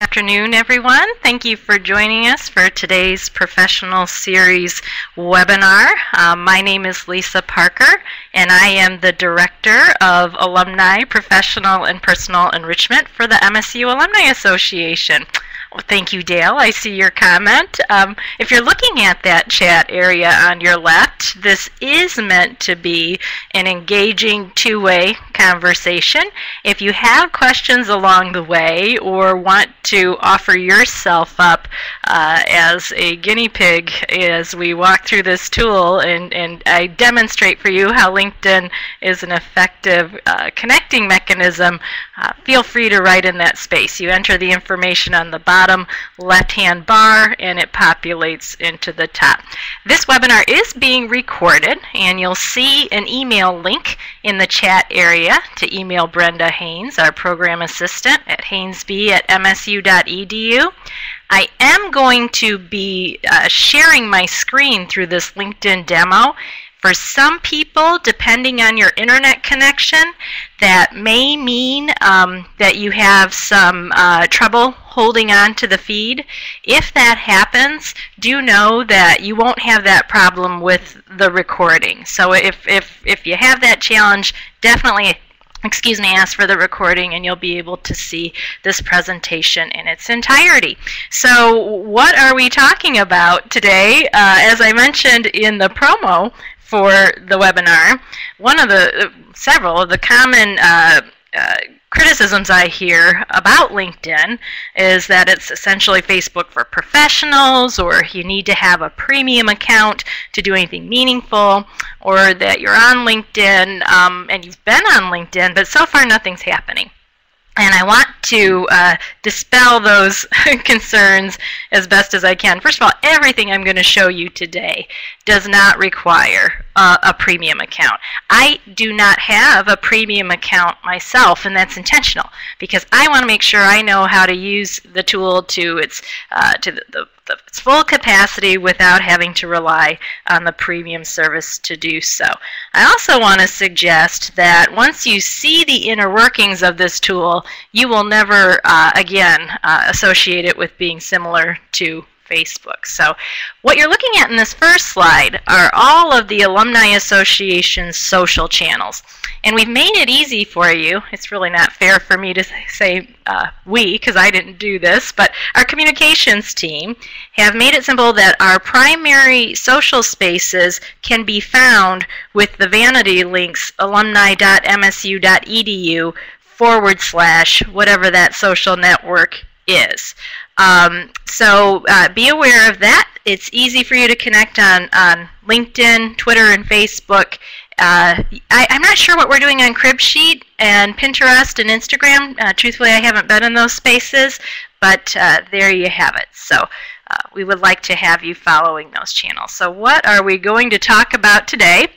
Afternoon, everyone. Thank you for joining us for today's Professional Series webinar. My name is Lisa Parker, and I am the Director of Alumni Professional and Personal Enrichment for the MSU Alumni Association. Well, thank you, Dale. I see your comment. If you're looking at that chat area on your left, this is meant to be an engaging two-way conversation. If you have questions along the way or want to offer yourself up as a guinea pig as we walk through this tool and I demonstrate for you how LinkedIn is an effective connecting mechanism, feel free to write in that space. You enter the information on the bottom left-hand bar and it populates into the top. This webinar is being recorded and you'll see an email link in the chat area to email Brenda Haynes, our program assistant at haynesb@msu.edu. I am going to be sharing my screen through this LinkedIn demo. For some people, depending on your internet connection, that may mean that you have some trouble holding on to the feed. If that happens, do know that you won't have that problem with the recording. So if you have that challenge, definitely ask for the recording and you'll be able to see this presentation in its entirety. So what are we talking about today? As I mentioned in the promo for the webinar, one of the several of the common criticisms I hear about LinkedIn is that it's essentially Facebook for professionals, or you need to have a premium account to do anything meaningful, or that you're on LinkedIn and you've been on LinkedIn, but so far nothing's happening. And I want to dispel those concerns as best as I can. First of all, everything I'm going to show you today does not require a premium account. I do not have a premium account myself, and that's intentional because I want to make sure I know how to use the tool to its full capacity without having to rely on the premium service to do so. I also want to suggest that once you see the inner workings of this tool, you will never again associate it with being similar to Facebook. So what you're looking at in this first slide are all of the Alumni Association's social channels. And we've made it easy for you. It's really not fair for me to say we, because I didn't do this, but our communications team have made it simple that our primary social spaces can be found with the vanity links alumni.msu.edu/ whatever that social network is. So be aware of that. It's easy for you to connect on LinkedIn, Twitter, and Facebook. I'm not sure what we're doing on Cribsheet and Pinterest and Instagram. Truthfully, I haven't been in those spaces, but there you have it. So we would like to have you following those channels. So what are we going to talk about today?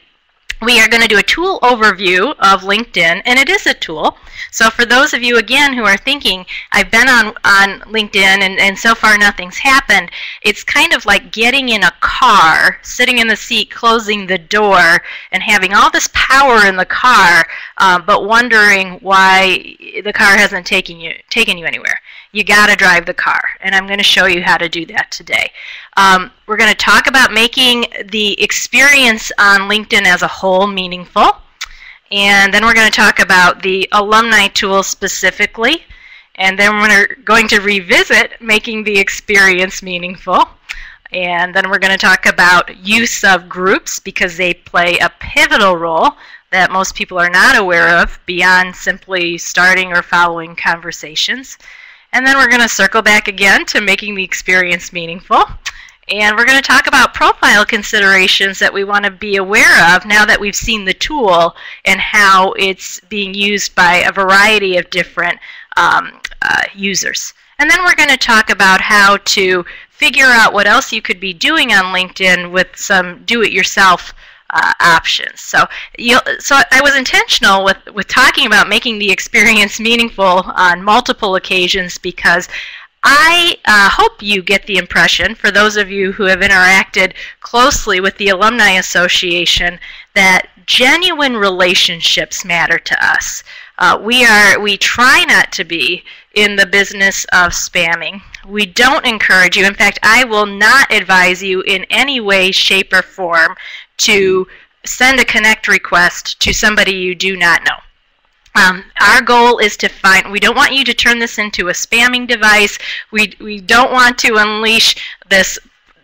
We are going to do a tool overview of LinkedIn, and it is a tool. So for those of you, again, who are thinking, I've been on LinkedIn and so far nothing's happened, it's kind of like getting in a car, sitting in the seat, closing the door, and having all this power in the car, but wondering why the car hasn't taken you anywhere. You got to drive the car, and I'm going to show you how to do that today. We're going to talk about making the experience on LinkedIn as a whole meaningful, and then we're going to talk about the alumni tool specifically, and then we're going to revisit making the experience meaningful, and then we're going to talk about use of groups because they play a pivotal role that most people are not aware of beyond simply starting or following conversations. And then we're going to circle back again to making the experience meaningful. And we're going to talk about profile considerations that we want to be aware of now that we've seen the tool and how it's being used by a variety of different users. And then we're going to talk about how to figure out what else you could be doing on LinkedIn with some do-it-yourself options. So I was intentional with talking about making the experience meaningful on multiple occasions because I hope you get the impression, for those of you who have interacted closely with the Alumni Association, that genuine relationships matter to us. We try not to be in the business of spamming. We don't encourage you. In fact, I will not advise you in any way, shape, or form to send a connect request to somebody you do not know. Our goal is to find, we don't want you to turn this into a spamming device. We don't want to unleash this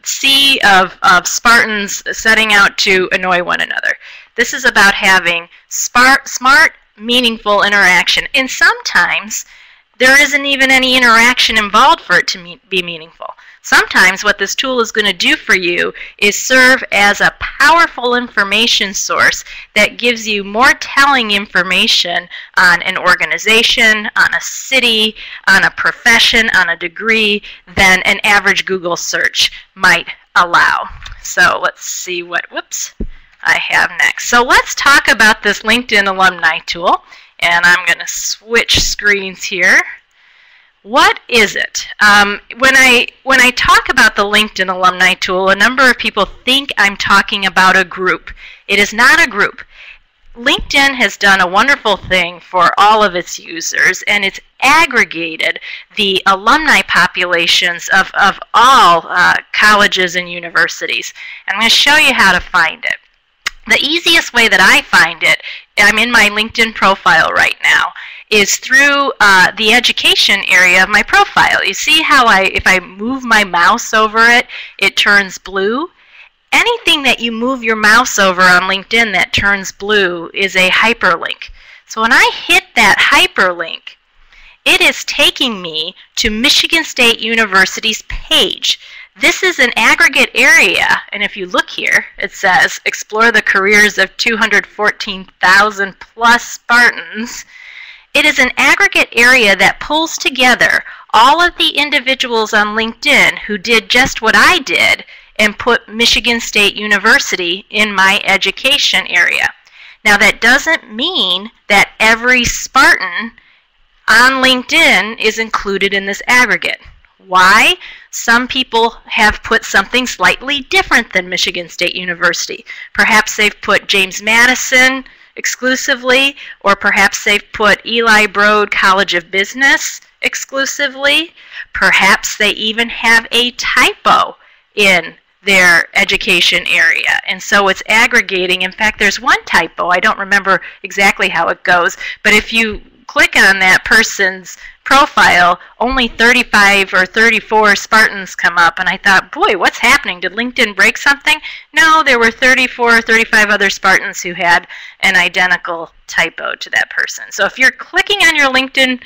sea of Spartans setting out to annoy one another. This is about having smart, meaningful interaction. And sometimes there isn't even any interaction involved for it to be meaningful. Sometimes what this tool is going to do for you is serve as a powerful information source that gives you more telling information on an organization, on a city, on a profession, on a degree than an average Google search might allow. So let's see what, I have next. So let's talk about this LinkedIn alumni tool. And I'm going to switch screens here. What is it? When I talk about the LinkedIn alumni tool, a number of people think I'm talking about a group. It is not a group. LinkedIn has done a wonderful thing for all of its users, and it's aggregated the alumni populations of all colleges and universities. And I'm going to show you how to find it. The easiest way that I find it, I'm in my LinkedIn profile right now, is through the education area of my profile. You see how if I move my mouse over it, it turns blue? Anything that you move your mouse over on LinkedIn that turns blue is a hyperlink. So when I hit that hyperlink, it is taking me to Michigan State University's page. This is an aggregate area, and if you look here, it says, explore the careers of 214,000 plus Spartans. It is an aggregate area that pulls together all of the individuals on LinkedIn who did just what I did and put Michigan State University in my education area. Now that doesn't mean that every Spartan on LinkedIn is included in this aggregate. Why? Some people have put something slightly different than Michigan State University. Perhaps they've put James Madison exclusively, or perhaps they've put Eli Broad College of Business exclusively. Perhaps they even have a typo in their education area, and so it's aggregating. In fact, there's one typo. I don't remember exactly how it goes, but if you click on that person's profile, only 35 or 34 Spartans come up, and I thought, boy, what's happening? Did LinkedIn break something? No, there were 34 or 35 other Spartans who had an identical typo to that person. So if you're clicking on your LinkedIn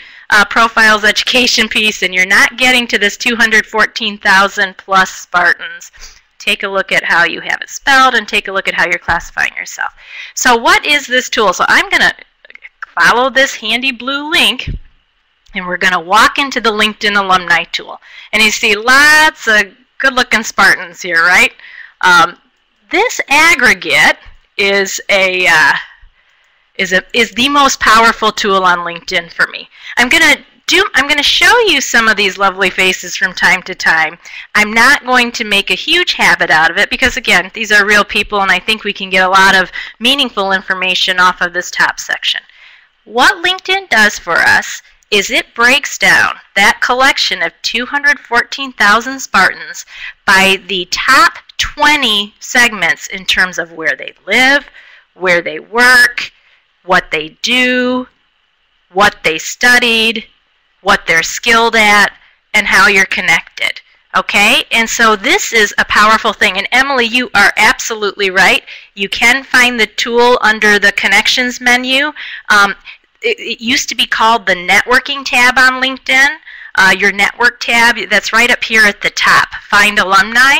profile's education piece and you're not getting to this 214,000 plus Spartans, take a look at how you have it spelled and take a look at how you're classifying yourself. So what is this tool? So I'm going to follow this handy blue link, and we're going to walk into the LinkedIn alumni tool. And you see lots of good-looking Spartans here, right? This aggregate is the most powerful tool on LinkedIn for me. I'm going to show you some of these lovely faces from time to time. I'm not going to make a huge habit out of it because, again, these are real people, and I think we can get a lot of meaningful information off of this top section. What LinkedIn does for us is it breaks down that collection of 214,000 Spartans by the top 20 segments in terms of where they live, where they work, what they do, what they studied, what they're skilled at, and how you're connected. Okay, and so this is a powerful thing. And Emily, you are absolutely right. You can find the tool under the Connections menu. It used to be called the Networking tab on LinkedIn. Your Network tab, that's right up here at the top. Find Alumni.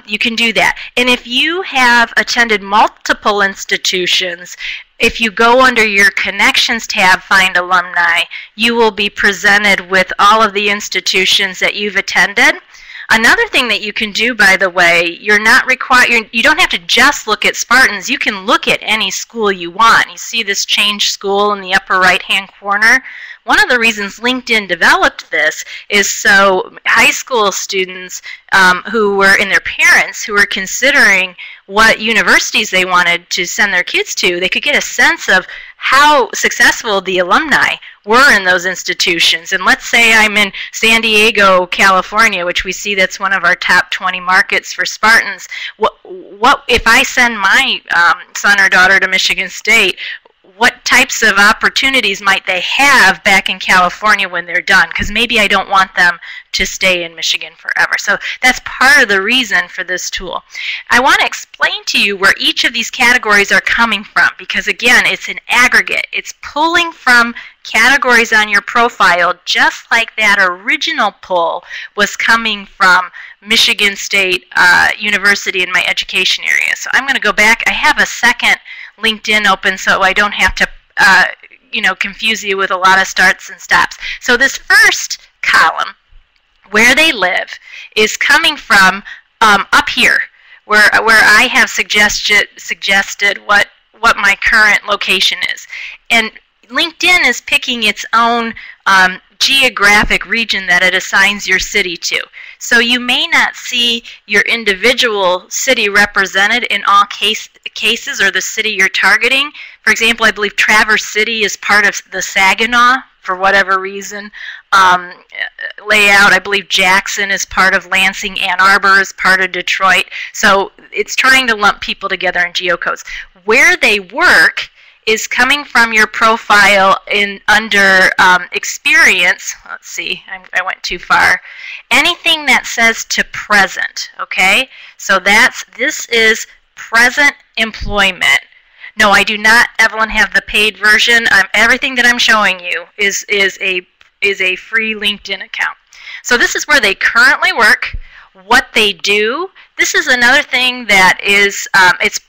You can do that. And if you have attended multiple institutions, if you go under your Connections tab, Find Alumni, you will be presented with all of the institutions that you've attended. Another thing that you can do, by the way, you're not required, you don't have to just look at Spartans. You can look at any school you want. You see this change school in the upper right-hand corner? One of the reasons LinkedIn developed this is so high school students who were, and their parents who were considering what universities they wanted to send their kids to, they could get a sense of how successful the alumni were in those institutions. And let's say I'm in San Diego, California, which we see that's one of our top 20 markets for Spartans. What if I send my son or daughter to Michigan State? What types of opportunities might they have back in California when they're done? Because maybe I don't want them to stay in Michigan forever. So that's part of the reason for this tool. I want to explain to you where each of these categories are coming from, because again, it's an aggregate. It's pulling from categories on your profile, just like that original pull was coming from Michigan State University in my education area. So I'm going to go back. I have a second LinkedIn open so I don't have to confuse you with a lot of starts and stops. So this first column, where they live, is coming from up here, where I have suggested what my current location is. And LinkedIn is picking its own geographic region that it assigns your city to. So you may not see your individual city represented in all cases, or the city you're targeting. For example, I believe Traverse City is part of the Saginaw for whatever reason layout. I believe Jackson is part of Lansing. Ann Arbor is part of Detroit. So it's trying to lump people together in geocodes. Where they work is coming from your profile under experience. Let's see, I went too far. Anything that says to present, okay? So this is present employment. No, I do not, Evelyn, have the paid version. Everything that I'm showing you is a free LinkedIn account. So this is where they currently work, what they do. This is another thing that is,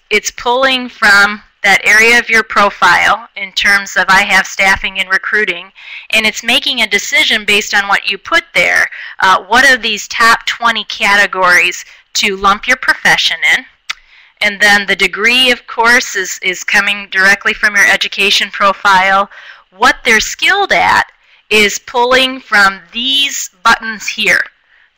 it's pulling from that area of your profile in terms of I have staffing and recruiting, and it's making a decision based on what you put there. What are these top 20 categories to lump your profession in? And then the degree, of course, is coming directly from your education profile. What they're skilled at is pulling from these buttons here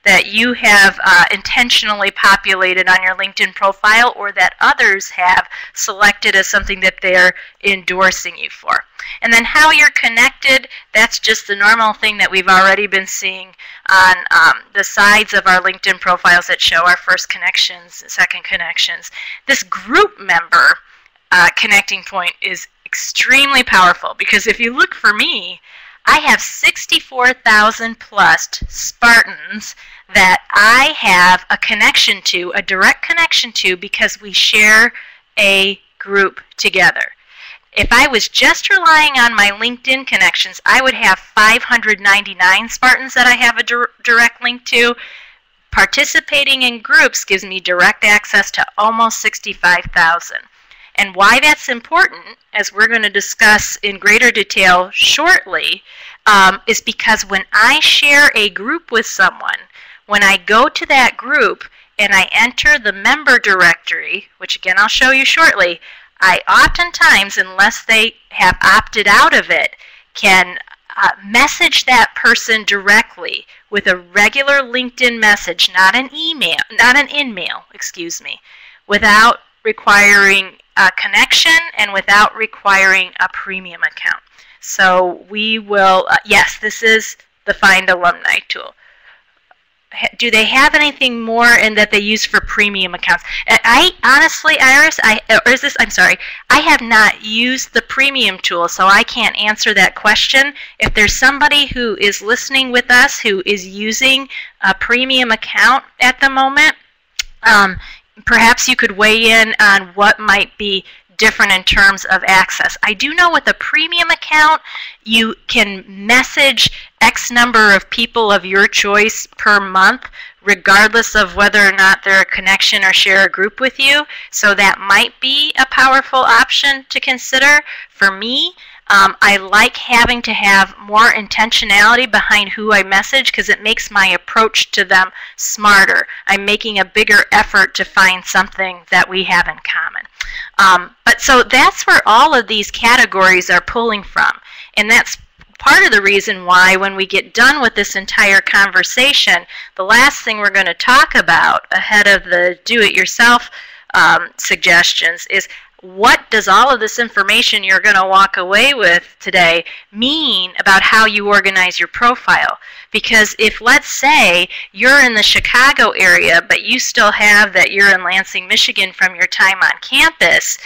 that you have intentionally populated on your LinkedIn profile, or that others have selected as something that they're endorsing you for. And then how you're connected, that's just the normal thing that we've already been seeing on the sides of our LinkedIn profiles that show our first connections, second connections. This group member connecting point is extremely powerful, because if you look for me, I have 64,000 plus Spartans that I have a connection to, a direct connection to, because we share a group together. If I was just relying on my LinkedIn connections, I would have 599 Spartans that I have a direct link to. Participating in groups gives me direct access to almost 65,000. And why that's important, as we're going to discuss in greater detail shortly, is because when I share a group with someone, when I go to that group and I enter the member directory, which again I'll show you shortly, I oftentimes, unless they have opted out of it, can message that person directly with a regular LinkedIn message, not an email, not an in-mail, excuse me, without requiring a connection and without requiring a premium account. So we will, yes, this is the Find Alumni tool. Do they have anything more in that they use for premium accounts? I honestly, Iris, I have not used the premium tool, so I can't answer that question. If there's somebody who is listening with us who is using a premium account at the moment, perhaps you could weigh in on what might be different in terms of access. I do know with a premium account, you can message X number of people of your choice per month, regardless of whether or not they're a connection or share a group with you. So that might be a powerful option to consider. For me, I like having to have more intentionality behind who I message, because it makes my approach to them smarter. I'm making a bigger effort to find something that we have in common. But so that's where all of these categories are pulling from. And that's part of the reason why when we get done with this entire conversation, the last thing we're going to talk about ahead of the do-it-yourself suggestions is what does all of this information you're going to walk away with today mean about how you organize your profile? Because if, let's say, you're in the Chicago area, but you still have that you're in Lansing, Michigan from your time on campus,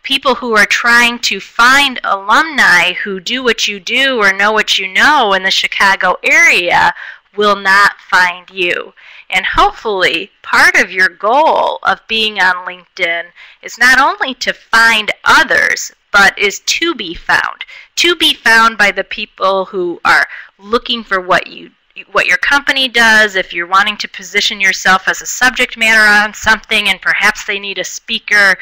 people who are trying to find alumni who do what you do or know what you know in the Chicago area will not find you. And hopefully, part of your goal of being on LinkedIn is not only to find others, but is to be found. To be found by the people who are looking for what your company does. If you're wanting to position yourself as a subject matter on something and perhaps they need a speaker,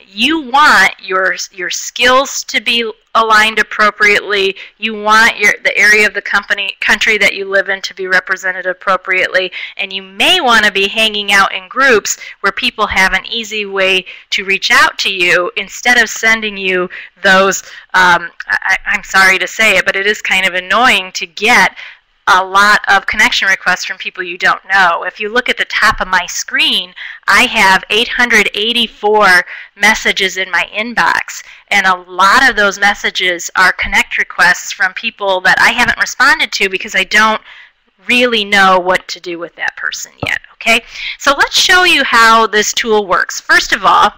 you want your skills to be aligned appropriately. You want the area of the country that you live in to be represented appropriately, and you may want to be hanging out in groups where people have an easy way to reach out to you instead of sending you those, I'm sorry to say it, but it is kind of annoying to get a lot of connection requests from people you don't know. If you look at the top of my screen, I have 884 messages in my inbox, and a lot of those messages are connect requests from people that I haven't responded to because I don't really know what to do with that person yet. Okay, so let's show you how this tool works. First of all,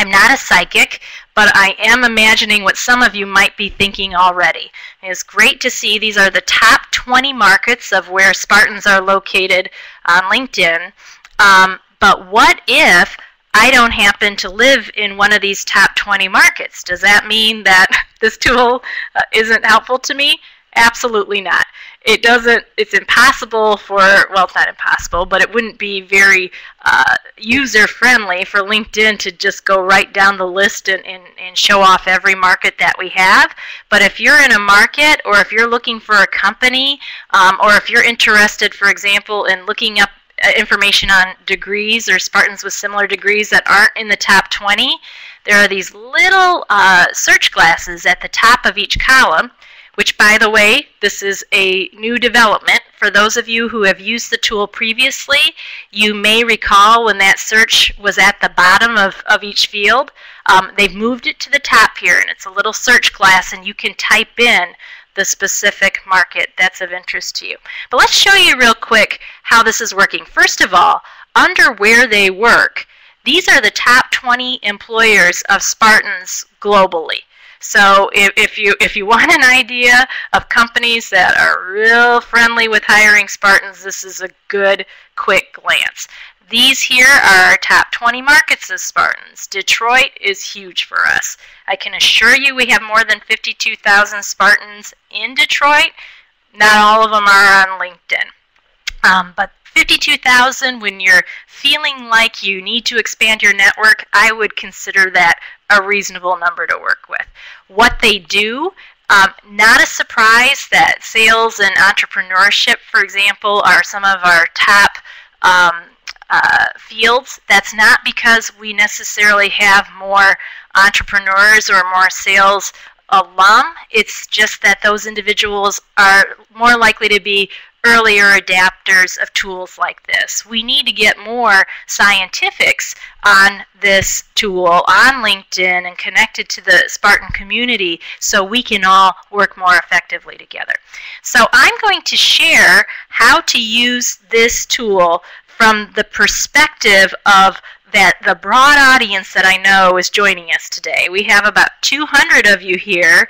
I'm not a psychic, but I am imagining what some of you might be thinking already. It's great to see these are the top 20 markets of where Spartans are located on LinkedIn. But what if I don't happen to live in one of these top 20 markets? Does that mean that this tool isn't helpful to me? Absolutely not. It doesn't, it's impossible for, well, it's not impossible, but it wouldn't be very user-friendly for LinkedIn to just go right down the list and show off every market that we have. But if you're in a market, or if you're looking for a company, or if you're interested, for example, in looking up information on degrees or Spartans with similar degrees that aren't in the top 20, there are these little search glasses at the top of each column, which, by the way, this is a new development. For those of you who have used the tool previously, you may recall when that search was at the bottom of each field. They've moved it to the top here, and it's a little search glass, and you can type in the specific market that's of interest to you. But let's show you real quick how this is working. First of all, under where they work, these are the top 20 employers of Spartans globally. So if you want an idea of companies that are real friendly with hiring Spartans, this is a good quick glance. These here are our top 20 markets as Spartans. Detroit is huge for us. I can assure you we have more than 52,000 Spartans in Detroit. Not all of them are on LinkedIn. But 52,000, when you're feeling like you need to expand your network, I would consider that a reasonable number to work with. What they do, not a surprise that sales and entrepreneurship, for example, are some of our top fields. That's not because we necessarily have more entrepreneurs or more sales alum. It's just that those individuals are more likely to be earlier adapters of tools like this. We need to get more scientifics on this tool on LinkedIn and connected to the Spartan community so we can all work more effectively together. So I'm going to share how to use this tool from the perspective of the broad audience that I know is joining us today. We have about 200 of you here.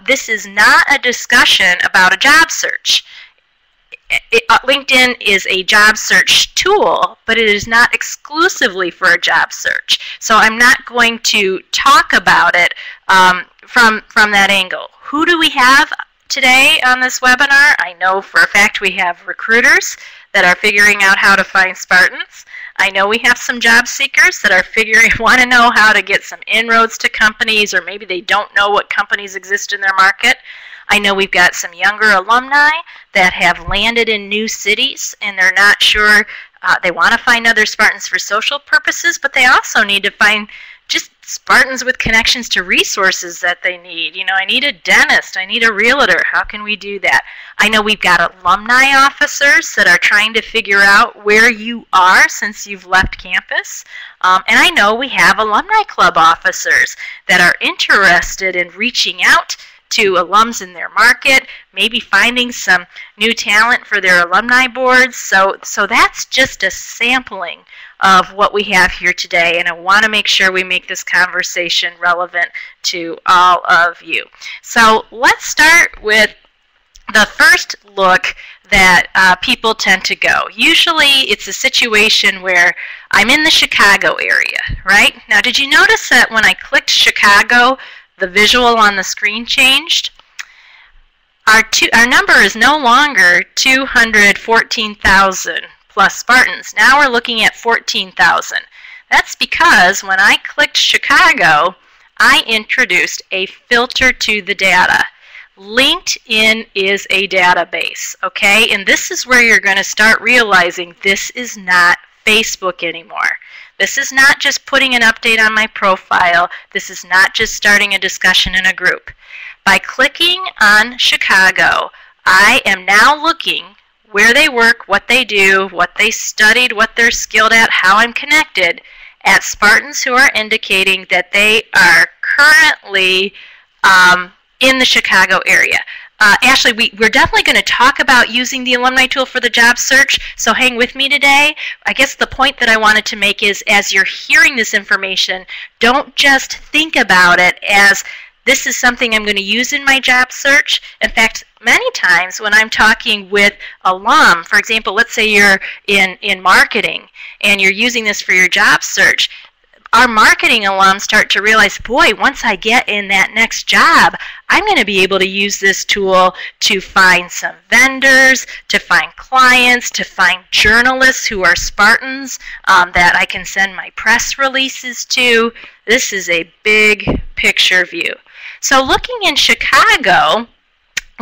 This is not a discussion about a job search. LinkedIn is a job search tool, but it is not exclusively for a job search. So I'm not going to talk about it from that angle. Who do we have today on this webinar? I know for a fact we have recruiters that are figuring out how to find Spartans. I know we have some job seekers that are want to know how to get some inroads to companies, or maybe they don't know what companies exist in their market. I know we've got some younger alumni that have landed in new cities and they're not sure, they want to find other Spartans for social purposes, but they also need to find just Spartans with connections to resources that they need. You know, I need a dentist, I need a realtor. How can we do that? I know we've got alumni officers that are trying to figure out where you are since you've left campus. And I know we have alumni club officers that are interested in reaching out to alums in their market, maybe finding some new talent for their alumni boards. So that's just a sampling of what we have here today, and I want to make sure we make this conversation relevant to all of you. So let's start with the first look that people tend to go. Usually it's a situation where I'm in the Chicago area, right? Now, did you notice that when I clicked Chicago, the visual on the screen changed? Our number is no longer 214,000 plus Spartans. Now we're looking at 14,000. That's because when I clicked Chicago, I introduced a filter to the data. LinkedIn is a database, okay? And this is where you're going to start realizing this is not Facebook anymore. This is not just putting an update on my profile. This is not just starting a discussion in a group. By clicking on Chicago, I am now looking where they work, what they do, what they studied, what they're skilled at, how I'm connected, at Spartans who are indicating that they are currently in the Chicago area. Ashley, we're definitely going to talk about using the alumni tool for the job search, so hang with me today. I guess the point that I wanted to make is, as you're hearing this information, don't just think about it as this is something I'm going to use in my job search. In fact, many times when I'm talking with alum, for example, let's say you're in marketing and you're using this for your job search, our marketing alums start to realize, boy, once I get in that next job, I'm going to be able to use this tool to find some vendors, to find clients, to find journalists who are Spartans that I can send my press releases to. This is a big picture view. So looking in Chicago,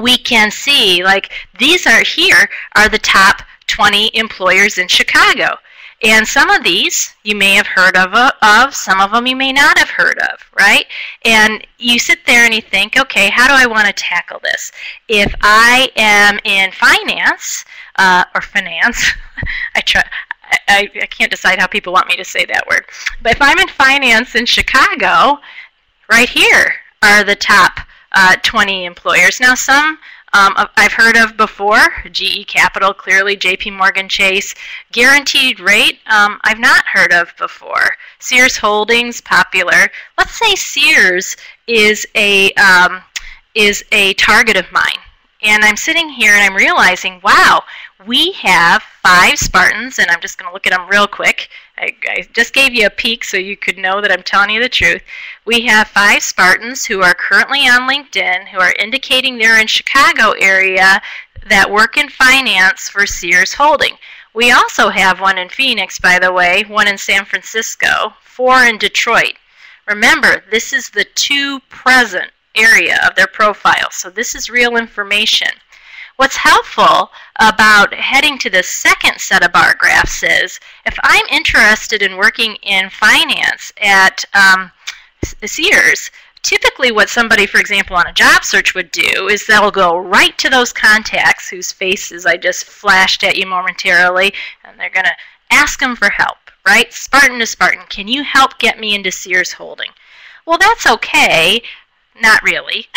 we can see, like, these are the top 20 employers in Chicago. And some of these you may have heard of, some of them you may not have heard of, right? And you sit there and you think, okay, how do I want to tackle this? If I am in finance, or finance, I can't decide how people want me to say that word. But if I'm in finance in Chicago, right here are the top 20 employers. Now, some I've heard of before, GE Capital, clearly, JP Morgan Chase. Guaranteed Rate, I've not heard of before. Sears Holdings, popular. Let's say Sears is a target of mine. And I'm sitting here and I'm realizing, wow, we have 5 Spartans, and I'm just going to look at them real quick. I just gave you a peek so you could know that I'm telling you the truth. We have 5 Spartans who are currently on LinkedIn who are indicating they're in Chicago area that work in finance for Sears Holding. We also have one in Phoenix, by the way, one in San Francisco, 4 in Detroit. Remember, this is the to present area of their profile, so this is real information. What's helpful about heading to the second set of bar graphs is, if I'm interested in working in finance at Sears, typically what somebody, for example, on a job search would do is they'll go right to those contacts whose faces I just flashed at you momentarily, and they're going to ask them for help, right? Spartan to Spartan, can you help get me into Sears Holding? Well, that's okay. Not really.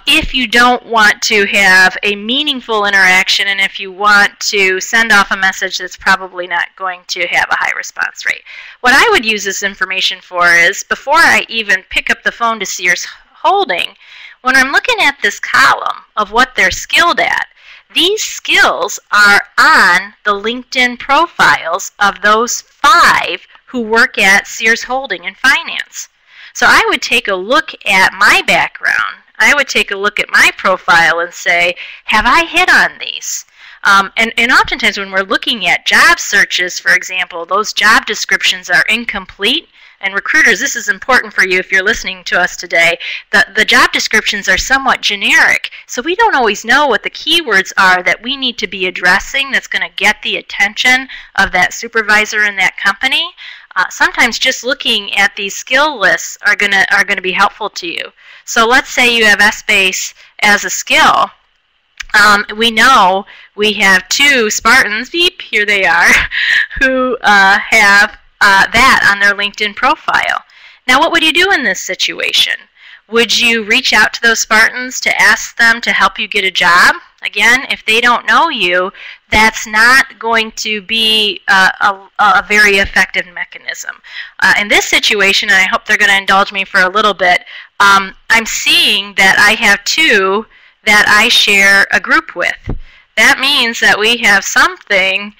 If you don't want to have a meaningful interaction, and if you want to send off a message that's probably not going to have a high response rate. What I would use this information for is, before I even pick up the phone to Sears Holding, when I'm looking at this column of what they're skilled at, these skills are on the LinkedIn profiles of those 5 who work at Sears Holding in finance. So I would take a look at my background. I would take a look at my profile and say, have I hit on these? And oftentimes when we're looking at job searches, for example, those job descriptions are incomplete. And recruiters, this is important for you if you're listening to us today. The job descriptions are somewhat generic, so we don't always know what the keywords are that we need to be addressing that's going to get the attention of that supervisor in that company. Sometimes just looking at these skill lists are gonna be helpful to you. So let's say you have S-base as a skill. We know we have 2 Spartans, beep, here they are, who have that on their LinkedIn profile. Now, what would you do in this situation? Would you reach out to those Spartans to ask them to help you get a job? Again, if they don't know you, that's not going to be a very effective mechanism. In this situation, and I hope they're going to indulge me for a little bit, I'm seeing that I have 2 that I share a group with. That means that we have something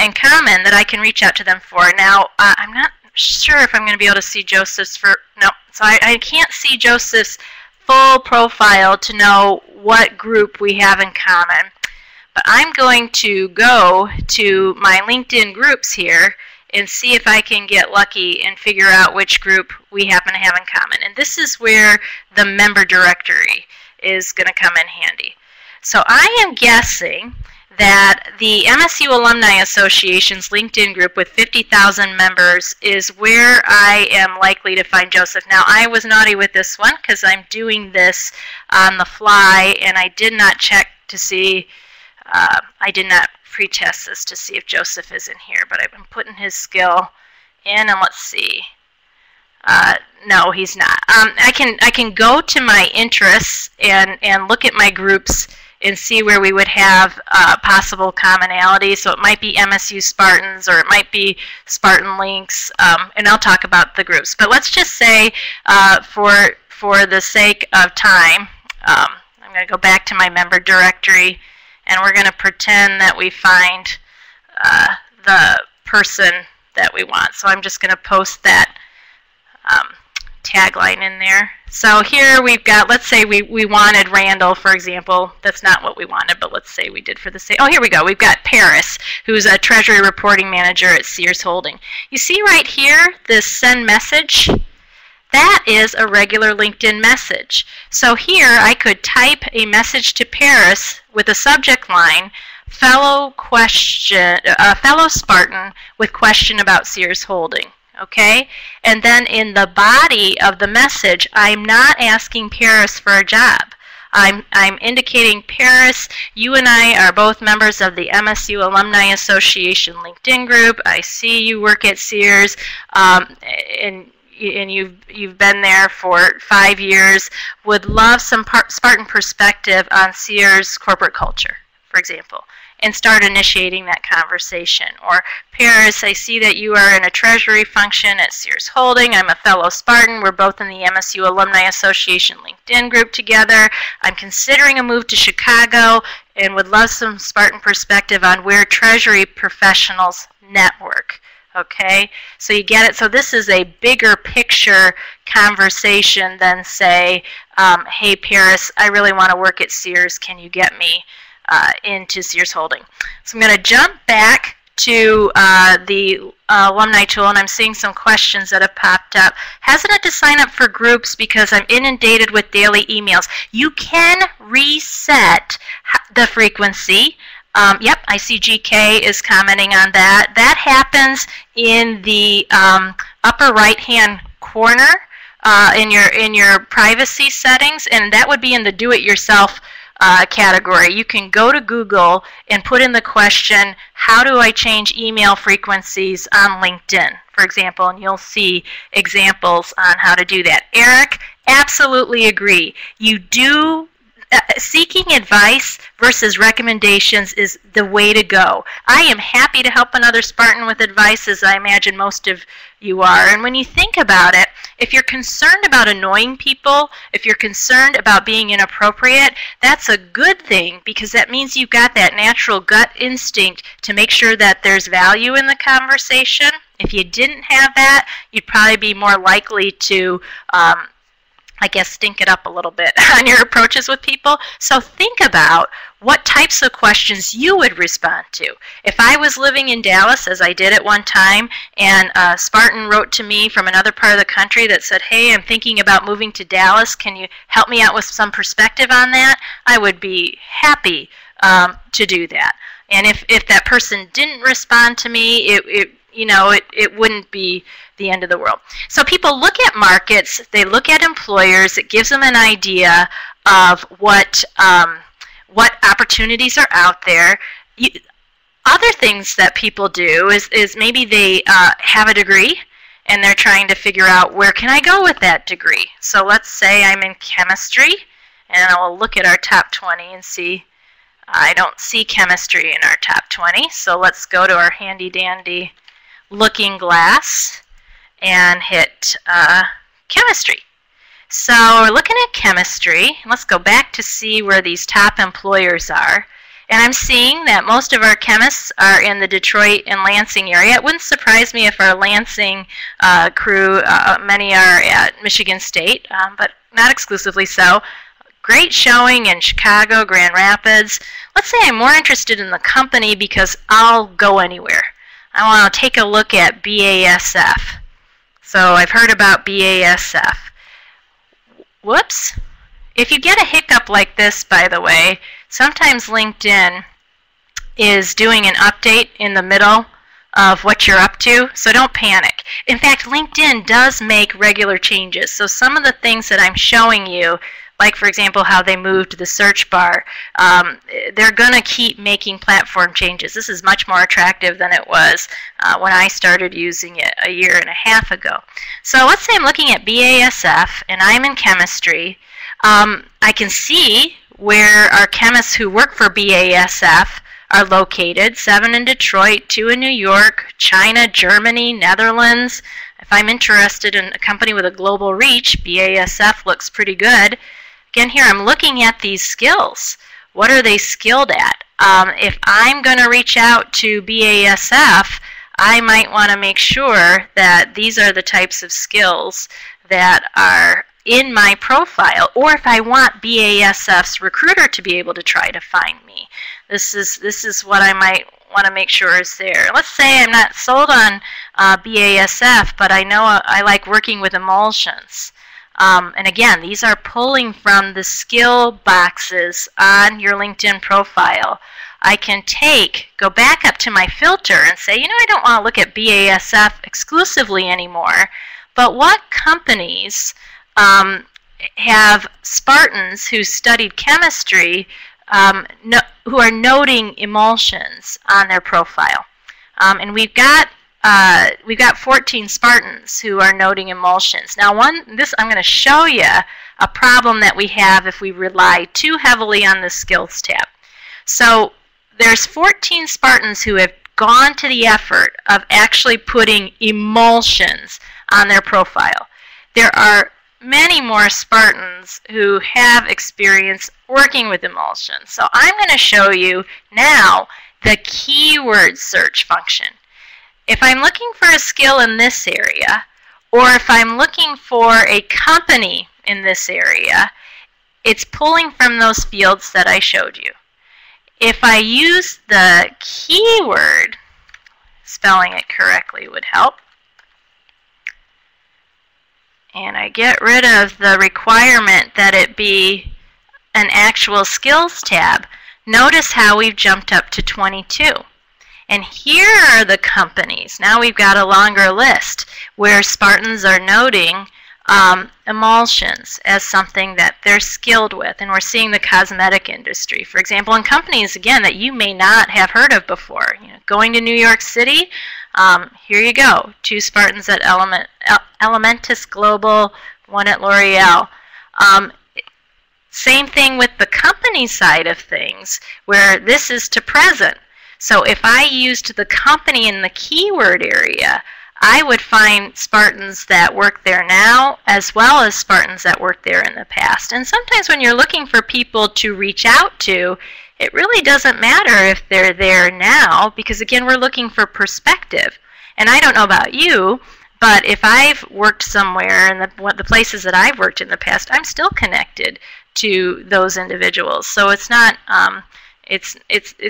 in common that I can reach out to them for. Now, I'm not sure if I'm going to be able to see Joseph's no. So I can't see Joseph's full profile to know what group we have in common. But I'm going to go to my LinkedIn groups here and see if I can get lucky and figure out which group we happen to have in common. And this is where the member directory is going to come in handy. So I am guessing that the MSU Alumni Association's LinkedIn group with 50,000 members is where I am likely to find Joseph. Now, I was naughty with this one because I'm doing this on the fly, and I did not check to see, I did not pre-test this to see if Joseph is in here, but I've been putting his skill in, and let's see. No, he's not. I can go to my interests and look at my groups and see where we would have possible commonality. So it might be MSU Spartans, or it might be Spartan Links, and I'll talk about the groups. But let's just say, for the sake of time, I'm going to go back to my member directory, and we're going to pretend that we find the person that we want. So I'm just going to post that tagline in there. So here we've got, let's say we wanted Randall, for example. That's not what we wanted, but let's say we did for the sake. Oh, here we go. We've got Paris, who's a treasury reporting manager at Sears Holding. You see right here, this send message? That is a regular LinkedIn message. So here I could type a message to Paris with a subject line, fellow Spartan with question about Sears Holding. Okay, and then in the body of the message, I'm not asking Paris for a job. I'm indicating, Paris, you and I are both members of the MSU Alumni Association LinkedIn group. I see you work at Sears, and you've been there for 5 years. Would love some Spartan perspective on Sears corporate culture, for example, and start initiating that conversation. Or, Paris, I see that you are in a treasury function at Sears Holding. I'm a fellow Spartan. We're both in the MSU Alumni Association LinkedIn group together. I'm considering a move to Chicago and would love some Spartan perspective on where treasury professionals network. Okay, so you get it. So this is a bigger picture conversation than, say, hey, Paris, I really want to work at Sears. Can you get me into Sears Holding? So I'm going to jump back to the alumni tool, and I'm seeing some questions that have popped up. Hesitant to sign up for groups because I'm inundated with daily emails. You can reset the frequency. Yep, I see GK is commenting on that. That happens in the upper right-hand corner in your privacy settings, and that would be in the do-it-yourself category. You can go to Google and put in the question, how do I change email frequencies on LinkedIn, for example, and you'll see examples on how to do that. Eric, absolutely agree. You do seeking advice versus recommendations is the way to go. I am happy to help another Spartan with advice, as I imagine most of you are. And when you think about it, if you're concerned about annoying people, if you're concerned about being inappropriate, that's a good thing, because that means you've got that natural gut instinct to make sure that there's value in the conversation. If you didn't have that, you'd probably be more likely to I guess, stink it up a little bit on your approaches with people. So think about what types of questions you would respond to. If I was living in Dallas, as I did at one time, and a Spartan wrote to me from another part of the country that said, hey, I'm thinking about moving to Dallas. Can you help me out with some perspective on that? I would be happy to do that. And if that person didn't respond to me, you know, it wouldn't be the end of the world. So people look at markets, they look at employers, it gives them an idea of what opportunities are out there. Other things that people do is maybe they have a degree and they're trying to figure out where can I go with that degree. So let's say I'm in chemistry, and I'll look at our top 20 and see I don't see chemistry in our top 20. So let's go to our handy dandy looking glass and hit chemistry. So we're looking at chemistry. Let's go back to see where these top employers are. And I'm seeing that most of our chemists are in the Detroit and Lansing area. It wouldn't surprise me if our Lansing crew, many are at Michigan State, but not exclusively so. Great showing in Chicago, Grand Rapids. Let's say I'm more interested in the company because I'll go anywhere. I want to take a look at BASF. So I've heard about BASF. Whoops. If you get a hiccup like this, by the way, sometimes LinkedIn is doing an update in the middle of what you're up to, so don't panic. In fact, LinkedIn does make regular changes. So some of the things that I'm showing you, like for example how they moved the search bar, they're going to keep making platform changes. This is much more attractive than it was when I started using it a year and a half ago. So let's say I'm looking at BASF and I'm in chemistry. I can see where our chemists who work for BASF are located. 7 in Detroit, 2 in New York, China, Germany, Netherlands. If I'm interested in a company with a global reach, BASF looks pretty good. Again, here I'm looking at these skills. What are they skilled at? If I'm going to reach out to BASF, I might want to make sure that these are the types of skills that are in my profile, or if I want BASF's recruiter to be able to try to find me. This is what I might want to make sure is there. Let's say I'm not sold on BASF, but I know I like working with emulsions. And again, these are pulling from the skill boxes on your LinkedIn profile. I can go back up to my filter and say, you know, I don't want to look at BASF exclusively anymore, but what companies have Spartans who studied chemistry who are noting emulsions on their profile. And we've got 14 Spartans who are noting emulsions. Now I'm going to show you a problem that we have if we rely too heavily on the skills tab. So there's 14 Spartans who have gone to the effort of actually putting emulsions on their profile. There are many more Spartans who have experience working with emulsions. So I'm going to show you now the keyword search function. If I'm looking for a skill in this area, or if I'm looking for a company in this area, it's pulling from those fields that I showed you. If I use the keyword, spelling it correctly would help, and I get rid of the requirement that it be an actual skills tab, notice how we've jumped up to 22. And here are the companies. Now we've got a longer list where Spartans are noting emulsions as something that they're skilled with. And we're seeing the cosmetic industry, for example, and companies, again, that you may not have heard of before. You know, going to New York City, here you go. 2 Spartans at Elementis Global, 1 at L'Oreal. Same thing with the company side of things, where this is to present. So if I used the company in the keyword area, I would find Spartans that work there now as well as Spartans that worked there in the past. And sometimes when you're looking for people to reach out to, it really doesn't matter if they're there now, because again, we're looking for perspective. And I don't know about you, but if I've worked somewhere in the places that I've worked in the past, I'm still connected to those individuals. So it's not, it's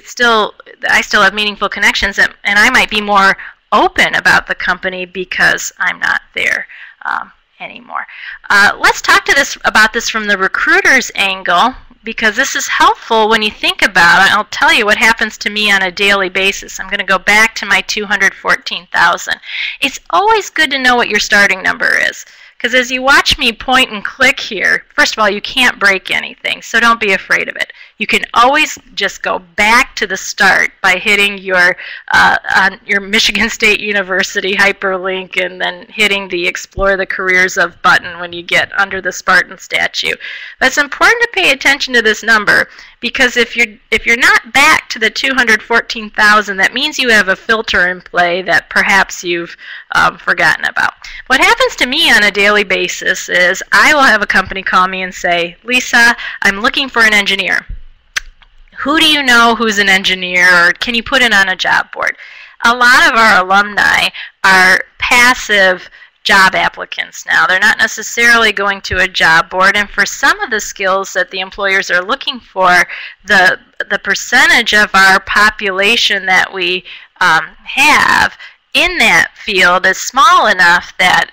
still, I still have meaningful connections, and I might be more open about the company because I'm not there anymore. Let's talk about this from the recruiter's angle. because this is helpful when you think about it. I'll tell you what happens to me on a daily basis. I'm going to go back to my 214,000. It's always good to know what your starting number is, because as you watch me point and click here, first of all, you can't break anything, so don't be afraid of it. You can always just go back to the start by hitting your Michigan State University hyperlink and then hitting the Explore the Careers of button when you get under the Spartan statue. But it's important to pay attention to this number, because if you're not back to the 214,000, that means you have a filter in play that perhaps you've forgotten about. What happens to me on a daily basis is I will have a company call me and say, Lisa, I'm looking for an engineer. Who do you know who's an engineer, or can you put it on a job board? A lot of our alumni are passive job applicants now. They're not necessarily going to a job board, and for some of the skills that the employers are looking for, the percentage of our population that we have in that field is small enough that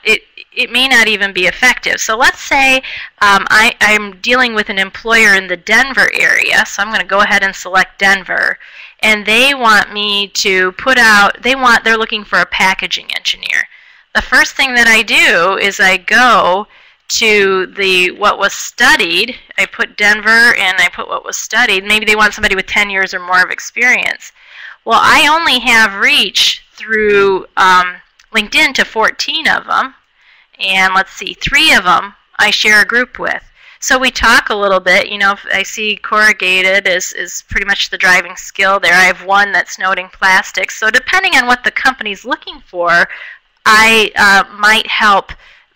it may not even be effective. So let's say I'm dealing with an employer in the Denver area, so I'm going to go ahead and select Denver, and they want me to put out, they're looking for a packaging engineer. The first thing that I do is I go to the what was studied. I put Denver and I put what was studied. Maybe they want somebody with 10 years or more of experience. Well, I only have reach through LinkedIn to 14 of them, and let's see, 3 of them I share a group with. So we talk a little bit. You know, if I see corrugated is pretty much the driving skill there. I have one that's noting plastics. So depending on what the company's looking for, I might help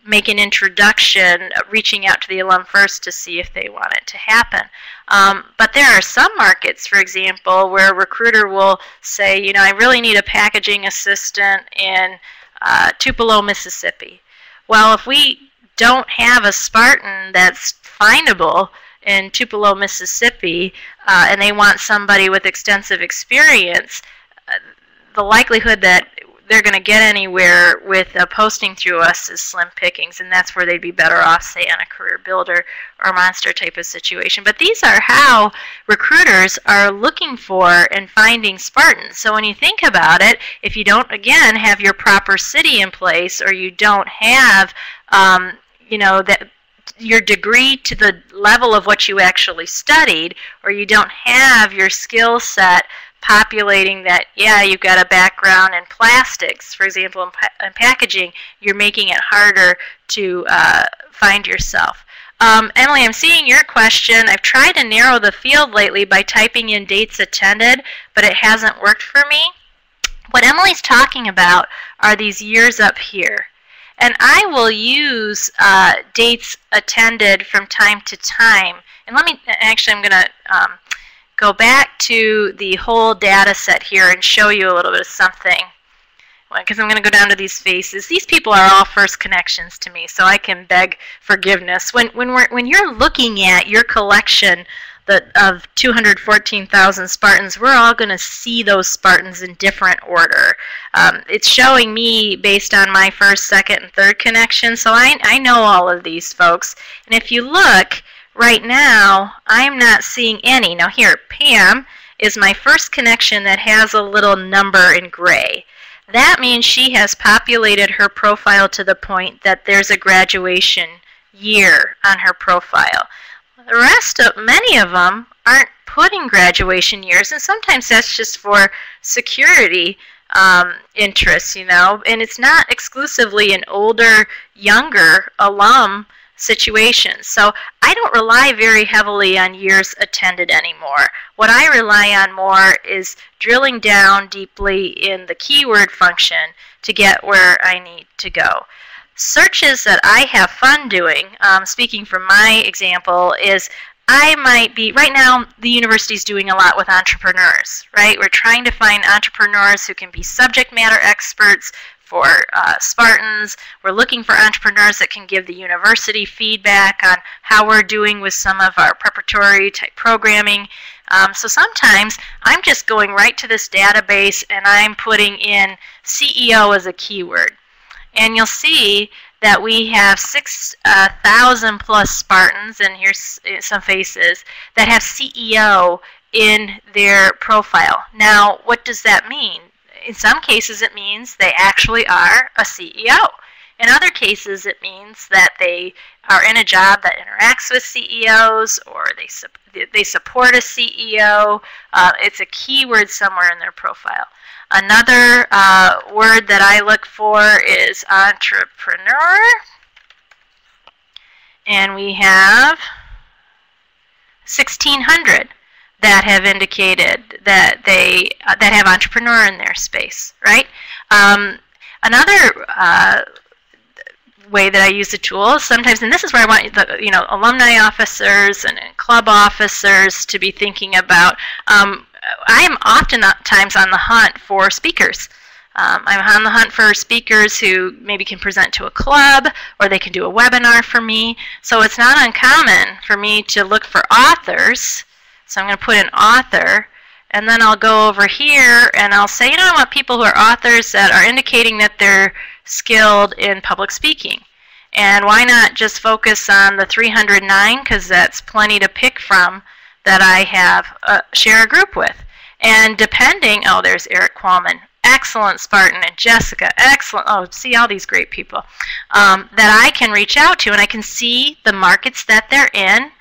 make an introduction, reaching out to the alum first to see if they want it to happen. But there are some markets, for example, where a recruiter will say, you know, I really need a packaging assistant in Tupelo, Mississippi. Well, if we don't have a Spartan that's findable in Tupelo, Mississippi, and they want somebody with extensive experience, the likelihood that they're going to get anywhere with a posting through us is slim pickings, and that's where they'd be better off, say, on a career builder or monster type of situation. But these are how recruiters are looking for and finding Spartans. So when you think about it, if you don't, again, have your proper city in place, or you don't have, you know, that your degree to the level of what you actually studied, or you don't have your skill set populating that, yeah, you've got a background in plastics, for example, in packaging, you're making it harder to find yourself. Emily, I'm seeing your question. I've tried to narrow the field lately by typing in dates attended, but it hasn't worked for me. What Emily's talking about are these years up here. And I will use dates attended from time to time. And let me, actually, I'm going to go back to the whole data set here and show you a little bit of something, because I'm going to go down to these faces. These people are all first connections to me, so I can beg forgiveness. When you're looking at your collection of 214,000 Spartans, we're all going to see those Spartans in different order. It's showing me based on my first, second, and third connection, so I know all of these folks. And if you look, right now, I'm not seeing any. Now here, Pam is my first connection that has a little number in gray. That means she has populated her profile to the point that there's a graduation year on her profile. The rest of, many of them aren't putting graduation years, and sometimes that's just for security interests, you know, and it's not exclusively an older, younger alum situation. So I don't rely very heavily on years attended anymore. What I rely on more is drilling down deeply in the keyword function to get where I need to go. Searches that I have fun doing, speaking from my example, is I might be, right now the university's doing a lot with entrepreneurs, right? We're trying to find entrepreneurs who can be subject matter experts for Spartans. We're looking for entrepreneurs that can give the university feedback on how we're doing with some of our preparatory type programming. So sometimes I'm just going right to this database and I'm putting in CEO as a keyword. And you'll see that we have 6,000 plus Spartans, and here's some faces, that have CEO in their profile. Now, what does that mean? In some cases, it means they actually are a CEO. In other cases, it means that they are in a job that interacts with CEOs, or they support a CEO. It's a keyword somewhere in their profile. Another word that I look for is entrepreneur. And we have 1,600 that have indicated that they have entrepreneur in their space, right? Another way that I use the tool sometimes, and this is where I want the alumni officers and club officers to be thinking about. I am oftentimes on the hunt for speakers. I'm on the hunt for speakers who maybe can present to a club, or they can do a webinar for me. So it's not uncommon for me to look for authors. So I'm going to put an author, and then I'll go over here and I'll say, I want people who are authors that are indicating that they're skilled in public speaking. And why not just focus on the 309, because that's plenty to pick from that I have share a group with. And depending, there's Eric Qualman, excellent Spartan, and Jessica, excellent, see all these great people that I can reach out to, and I can see the markets that they're in.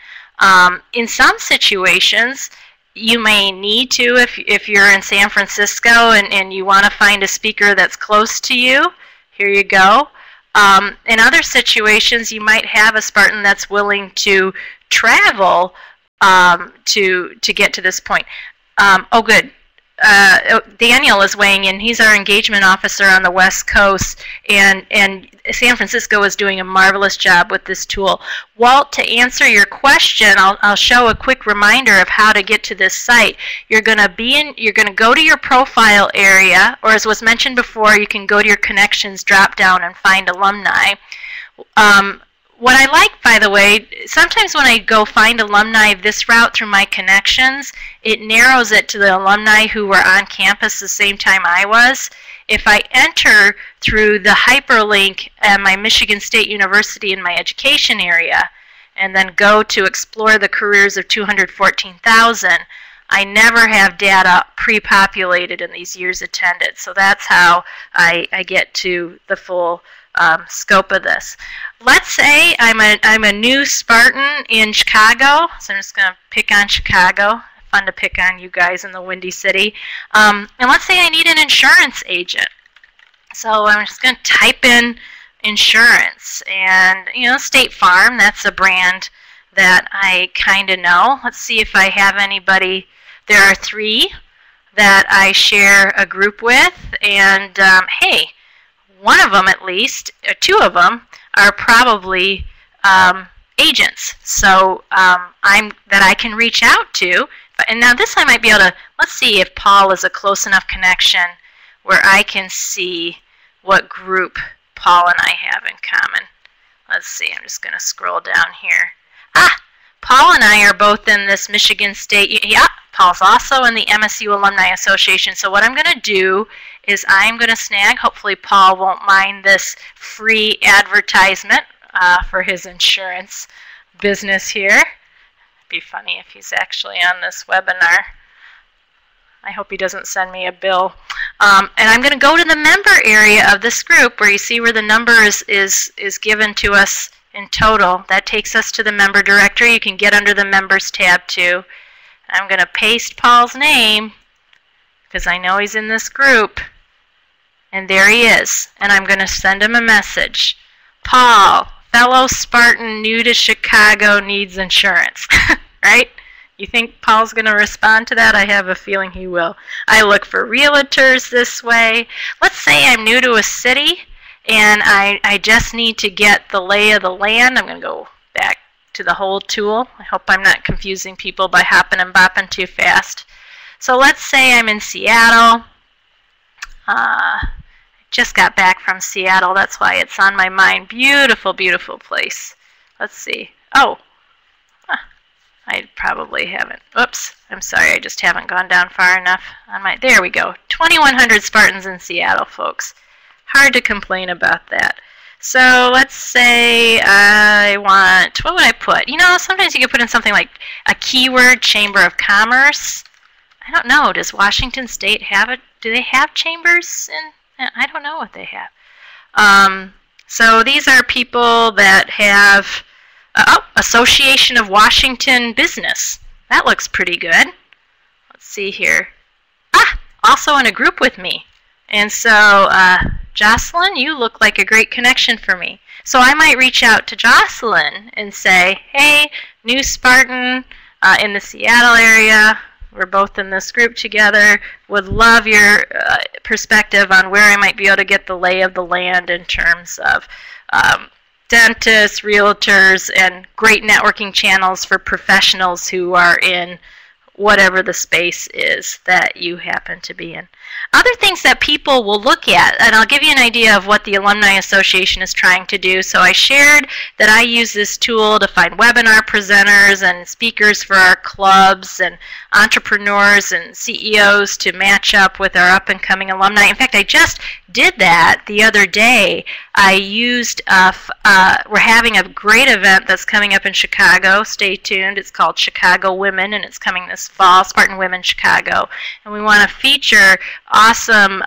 In some situations, you may need to, if you're in San Francisco and you want to find a speaker that's close to you, here you go. In other situations, you might have a Spartan that's willing to travel to get to this point. Oh, good. Daniel is weighing in. He's our engagement officer on the West Coast, and San Francisco is doing a marvelous job with this tool. Walt, to answer your question, I'll show a quick reminder of how to get to this site. You're going to go to your profile area, or as was mentioned before, you can go to your connections drop down and find alumni. What I like, by the way, sometimes when I go find alumni this route through my connections, it narrows it to the alumni who were on campus the same time I was. If I enter through the hyperlink at my Michigan State University in my education area, and then go to explore the careers of 214,000, I never have data pre-populated in these years attended. So that's how I get to the full scope of this. Let's say I'm a new Spartan in Chicago, so I'm just going to pick on Chicago. Fun to pick on you guys in the Windy City. And let's say I need an insurance agent. So I'm just going to type in insurance, and State Farm, that's a brand that I kind of know. Let's see if I have anybody. There are 3 that I share a group with, and hey, one of them at least, or 2 of them, are probably agents. So that I can reach out to. And now this I might be able to, let's see if Paul is a close enough connection where I can see what group Paul and I have in common. Let's see, I'm just going to scroll down here. Paul and I are both in this Michigan State, Paul's also in the MSU Alumni Association. So what I'm going to do is I'm going to snag, hopefully Paul won't mind this free advertisement for his insurance business here. It'd be funny if he's actually on this webinar. I hope he doesn't send me a bill. And I'm going to go to the member area of this group where you see where the number is given to us in total. That takes us to the member directory. You can get under the members tab too. I'm going to paste Paul's name because I know he's in this group. And there he is. And I'm going to send him a message. Paul, fellow Spartan new to Chicago, needs insurance. Right? You think Paul's going to respond to that? I have a feeling he will. I look for realtors this way. Let's say I'm new to a city and I just need to get the lay of the land. I'm going to go back to the whole tool. I hope I'm not confusing people by hopping and bopping too fast. So let's say I'm in Seattle. Just got back from Seattle. That's why it's on my mind. Beautiful, beautiful place. Let's see. Oh, I probably haven't. Oops, I'm sorry. I just haven't gone down far enough on my. There we go. 2,100 Spartans in Seattle, folks. Hard to complain about that. So let's say I want, what would I put? You know, sometimes you can put in something like a keyword, Chamber of Commerce. I don't know, does Washington State have it? Do they have chambers? I don't know what they have. So these are people that have, Association of Washington Business. That looks pretty good. Let's see here. Also in a group with me. And so, Jocelyn, you look like a great connection for me. So I might reach out to Jocelyn and say, hey, new Spartan in the Seattle area. We're both in this group together. Would love your perspective on where I might be able to get the lay of the land in terms of dentists, realtors, and great networking channels for professionals who are in whatever the space is that you happen to be in. Other things that people will look at, and I'll give you an idea of what the Alumni Association is trying to do. So I shared that I use this tool to find webinar presenters and speakers for our clubs and entrepreneurs and CEOs to match up with our up-and-coming alumni. In fact, I just did that the other day. I used, we're having a great event that's coming up in Chicago. Stay tuned. It's called Chicago Women, and it's coming this fall, Spartan Women Chicago. And we want to feature awesome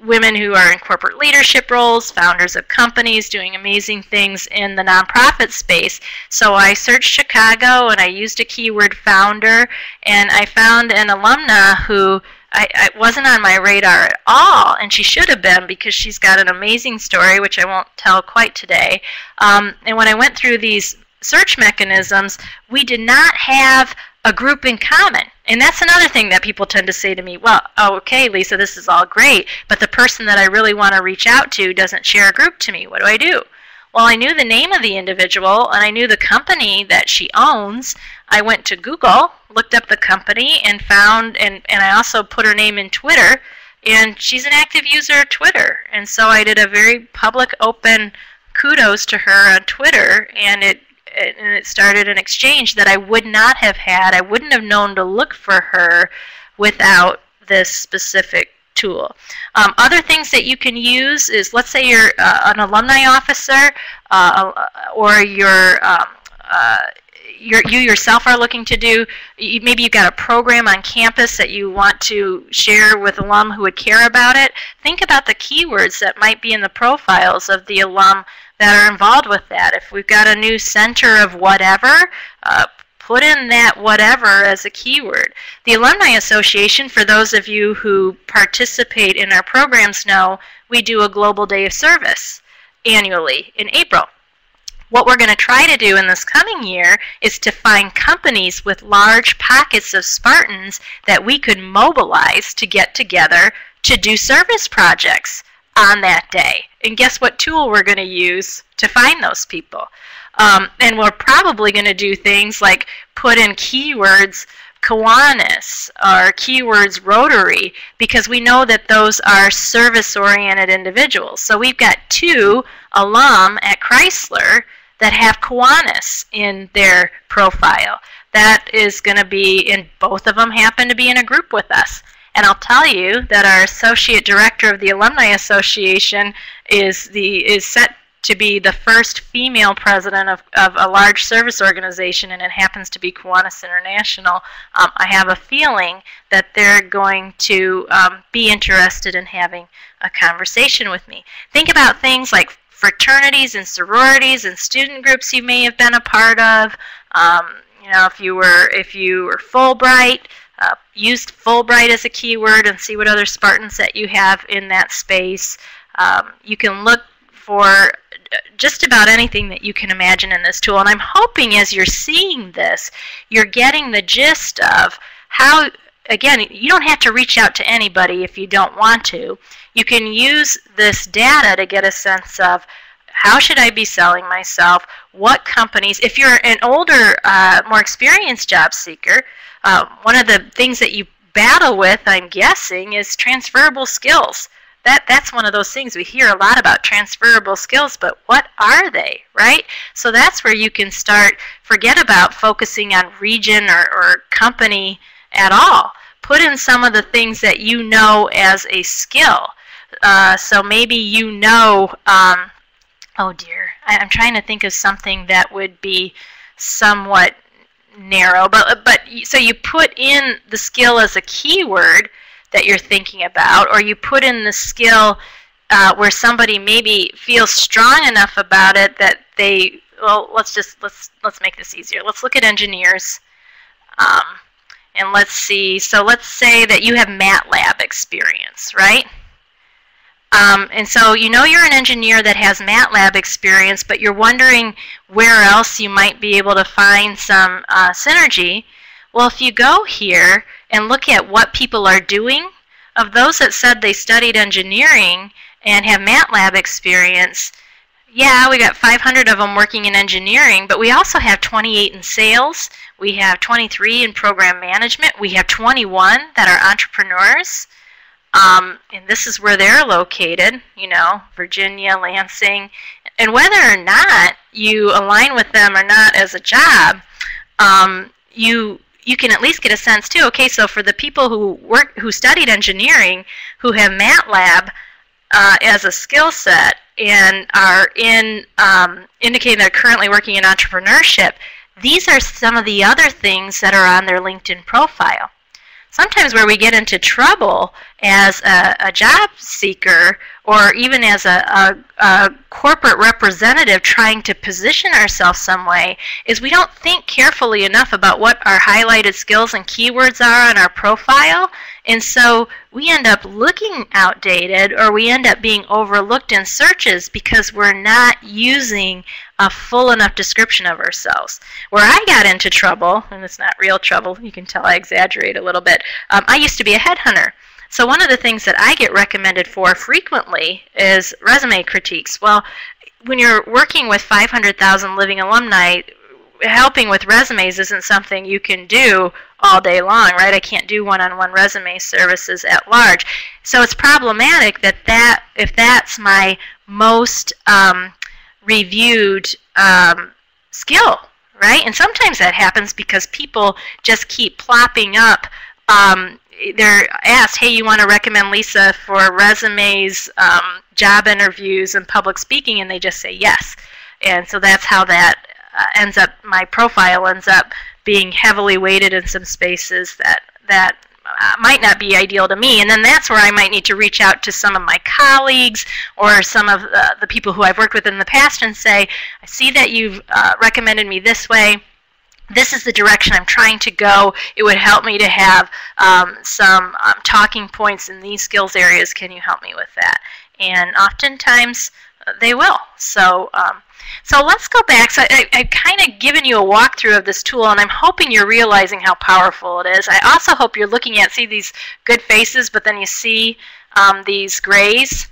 women who are in corporate leadership roles, founders of companies, doing amazing things in the nonprofit space. So I searched Chicago, and I used a keyword founder, and I found an alumna who I wasn't on my radar at all, and she should have been because she's got an amazing story, which I won't tell quite today. And when I went through these search mechanisms, we did not have a group in common. And that's another thing that people tend to say to me, well, okay, Lisa, this is all great, but the person that I really want to reach out to doesn't share a group to me. What do I do? Well, I knew the name of the individual, and I knew the company that she owns. I went to Google, looked up the company, and found, and I also put her name in Twitter, and she's an active user of Twitter. And so I did a very public, open kudos to her on Twitter, and it started an exchange that I would not have had. I wouldn't have known to look for her without this specific tool. Other things that you can use is, let's say you're an alumni officer, or you yourself are looking to do, maybe you've got a program on campus that you want to share with alum who would care about it. Think about the keywords that might be in the profiles of the alum that are involved with that. If we've got a new center of whatever, put in that whatever as a keyword. The Alumni Association, for those of you who participate in our programs, know we do a Global Day of Service annually in April. What we're going to try to do in this coming year is to find companies with large pockets of Spartans that we could mobilize to get together to do service projects on that day. And guess what tool we're going to use to find those people? And we're probably going to do things like put in keywords Kiwanis or keywords Rotary, because we know that those are service-oriented individuals. So we've got 2 alum at Chrysler that have Kiwanis in their profile. That is going to be, and both of them happen to be in a group with us. And I'll tell you that our Associate Director of the Alumni Association is set to be the first female president of a large service organization, and it happens to be Kiwanis International. I have a feeling that they're going to be interested in having a conversation with me. Think about things like fraternities and sororities and student groups you may have been a part of. You know, if you were Fulbright, use Fulbright as a keyword and see what other Spartans that you have in that space. You can look for just about anything that you can imagine in this tool. And I'm hoping as you're seeing this, you're getting the gist of how, again, you don't have to reach out to anybody if you don't want to. You can use this data to get a sense of how should I be selling myself, what companies. If you're an older, more experienced job seeker, one of the things that you battle with, I'm guessing, is transferable skills. That's one of those things we hear a lot about, transferable skills, but what are they, right? So that's where you can start, forget about focusing on region or company at all. Put in some of the things that you know as a skill. So maybe you know oh dear, I'm trying to think of something that would be somewhat narrow, but so you put in the skill as a keyword that you're thinking about, or you put in the skill where somebody maybe feels strong enough about it that they, well, let's make this easier. Let's look at engineers, and let's see. So let's say that you have MATLAB experience, right? And so you know you're an engineer that has MATLAB experience, but you're wondering where else you might be able to find some synergy. Well, if you go here and look at what people are doing, of those that said they studied engineering and have MATLAB experience, yeah, we got 500 of them working in engineering, but we also have 28 in sales, we have 23 in program management, we have 21 that are entrepreneurs. And this is where they're located, you know, Virginia, Lansing. And whether or not you align with them or not as a job, you can at least get a sense too. Okay, so for the people who studied engineering, who have MATLAB as a skill set and are indicating they're currently working in entrepreneurship, these are some of the other things that are on their LinkedIn profile. Sometimes where we get into trouble as a job seeker or even as a corporate representative trying to position ourselves some way is we don't think carefully enough about what our highlighted skills and keywords are on our profile, and so we end up looking outdated or we end up being overlooked in searches because we're not using a full enough description of ourselves. Where I got into trouble, and it's not real trouble, you can tell I exaggerate a little bit, I used to be a headhunter. So one of the things that I get recommended for frequently is resume critiques. Well, when you're working with 500,000 living alumni, helping with resumes isn't something you can do all day long, right? I can't do one-on-one resume services at large. So it's problematic that if that's my most reviewed skill, right? And sometimes that happens because people just keep plopping up. They're asked, hey, you want to recommend Lisa for resumes, job interviews, and public speaking, and they just say yes. And so that's how that ends up, my profile ends up being heavily weighted in some spaces that might not be ideal to me. And then that's where I might need to reach out to some of my colleagues or some of the people who I've worked with in the past and say, I see that you've recommended me this way. This is the direction I'm trying to go. It would help me to have some talking points in these skills areas. Can you help me with that? And oftentimes they will. So let's go back. So I've kind of given you a walkthrough of this tool, and I'm hoping you're realizing how powerful it is. I also hope you're looking at, see these good faces, but then you see these grays.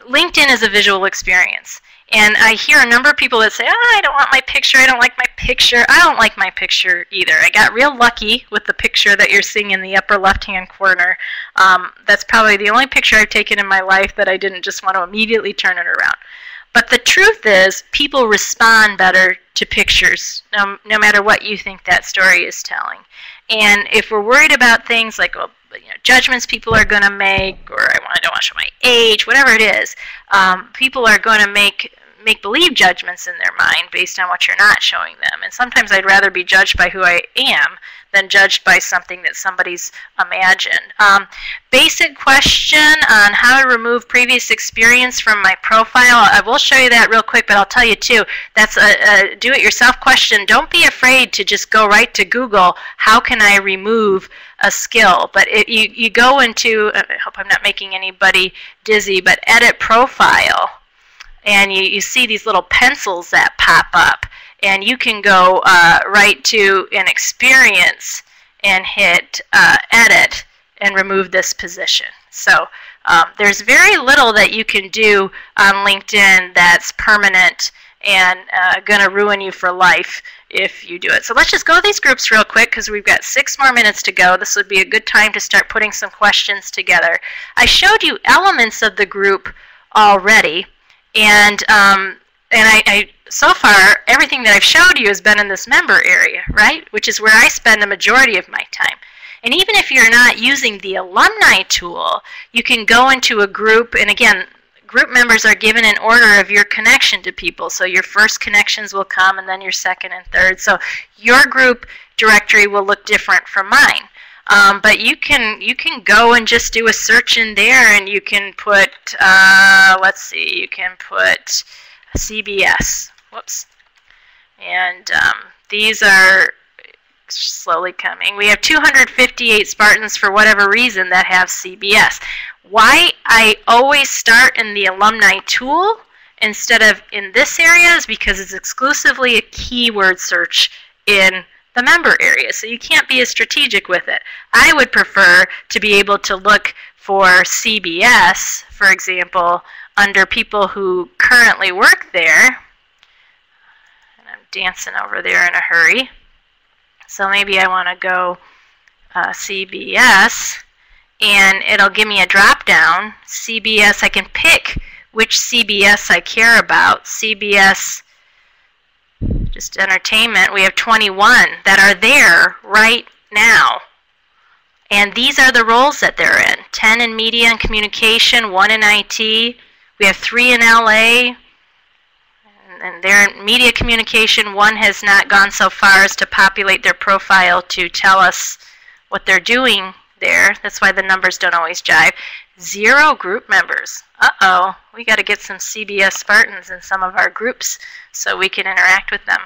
LinkedIn is a visual experience. And I hear a number of people that say, oh, I don't want my picture, I don't like my picture. I don't like my picture either. I got real lucky with the picture that you're seeing in the upper left-hand corner. That's probably the only picture I've taken in my life that I didn't just want to immediately turn it around. But the truth is, people respond better to pictures, no matter what you think that story is telling. And if we're worried about things like, well, judgments people are going to make, or I don't want to show my age, whatever it is, people are going to make make-believe judgments in their mind based on what you're not showing them. And sometimes I'd rather be judged by who I am than judged by something that somebody's imagined. Basic question on how to remove previous experience from my profile. I will show you that real quick, but I'll tell you too, that's a do-it-yourself question. Don't be afraid to just go right to Google, how can I remove a skill? But you go into, I hope I'm not making anybody dizzy, but edit profile. And you see these little pencils that pop up, and you can go right to an experience and hit edit and remove this position. So there's very little that you can do on LinkedIn that's permanent and going to ruin you for life if you do it. So let's just go to these groups real quick because we've got 6 more minutes to go. This would be a good time to start putting some questions together. I showed you elements of the group already. And I so far, everything that I've showed you has been in this member area, right? Which is where I spend the majority of my time. And even if you're not using the alumni tool, you can go into a group, and again, group members are given in order of your connection to people. So your first connections will come, and then your second and third. So your group directory will look different from mine. But you can go and just do a search in there, and you can put, let's see, you can put CBS. Whoops. And these are slowly coming. We have 258 Spartans for whatever reason that have CBS. Why I always start in the alumni tool instead of in this area is because it's exclusively a keyword search in the member area, so you can't be as strategic with it. I would prefer to be able to look for CBS, for example, under people who currently work there. And I'm dancing over there in a hurry. So maybe I want to go CBS, and it'll give me a drop down. CBS, I can pick which CBS I care about. CBS just entertainment, we have 21 that are there right now. And these are the roles that they're in. 10 in media and communication, 1 in IT. We have 3 in LA. And they're in media communication. 1 has not gone so far as to populate their profile to tell us what they're doing there. That's why the numbers don't always jive. 0 group members. Uh-oh, we got to get some CBS Spartans in some of our groups so we can interact with them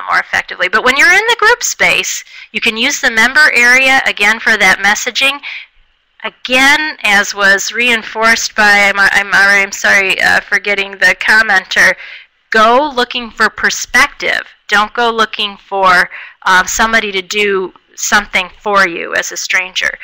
more effectively. But when you're in the group space, you can use the member area again for that messaging. Again, as was reinforced by, I'm sorry for getting the commenter, go looking for perspective. Don't go looking for somebody to do something for you as a stranger.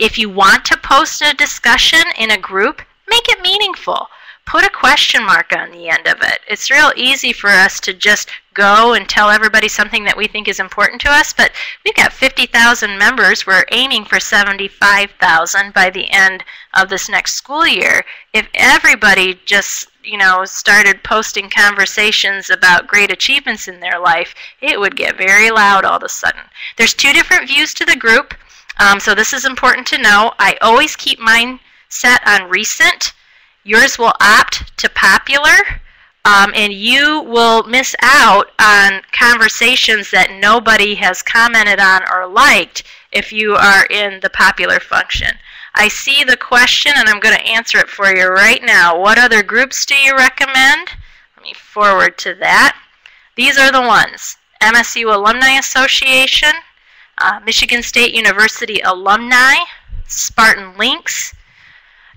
If you want to post a discussion in a group, make it meaningful. Put a question mark on the end of it. It's real easy for us to just go and tell everybody something that we think is important to us, but we've got 50,000 members. We're aiming for 75,000 by the end of this next school year. If everybody just started posting conversations about great achievements in their life, it would get very loud all of a sudden. There's 2 different views to the group, so this is important to know. I always keep mine set on recent. Yours will opt to popular, and you will miss out on conversations that nobody has commented on or liked if you are in the popular function. I see the question, and I'm going to answer it for you right now. What other groups do you recommend? Let me forward to that. These are the ones. MSU Alumni Association, Michigan State University Alumni, Spartan Links.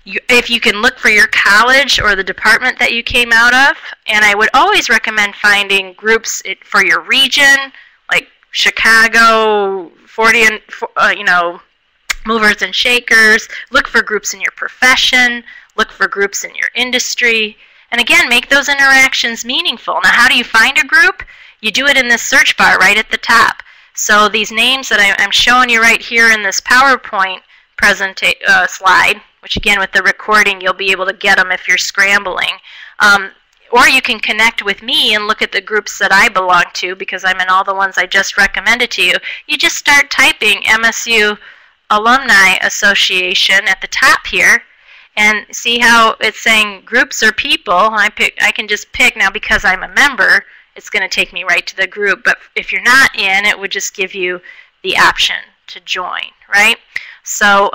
If you can look for your college or the department that you came out of, and I would always recommend finding groups for your region, like Chicago, 40 and movers and shakers. Look for groups in your profession. Look for groups in your industry. And again, make those interactions meaningful. Now, how do you find a group? You do it in this search bar right at the top. So these names that I'm showing you right here in this PowerPoint slide, which again with the recording you'll be able to get them if you're scrambling. Or you can connect with me and look at the groups that I belong to, because I'm in all the ones I just recommended to you. You just start typing MSU Alumni Association at the top here, and see how it's saying groups or people. I can just pick now because I'm a member. It's going to take me right to the group. But if you're not in, it would just give you the option to join, right? So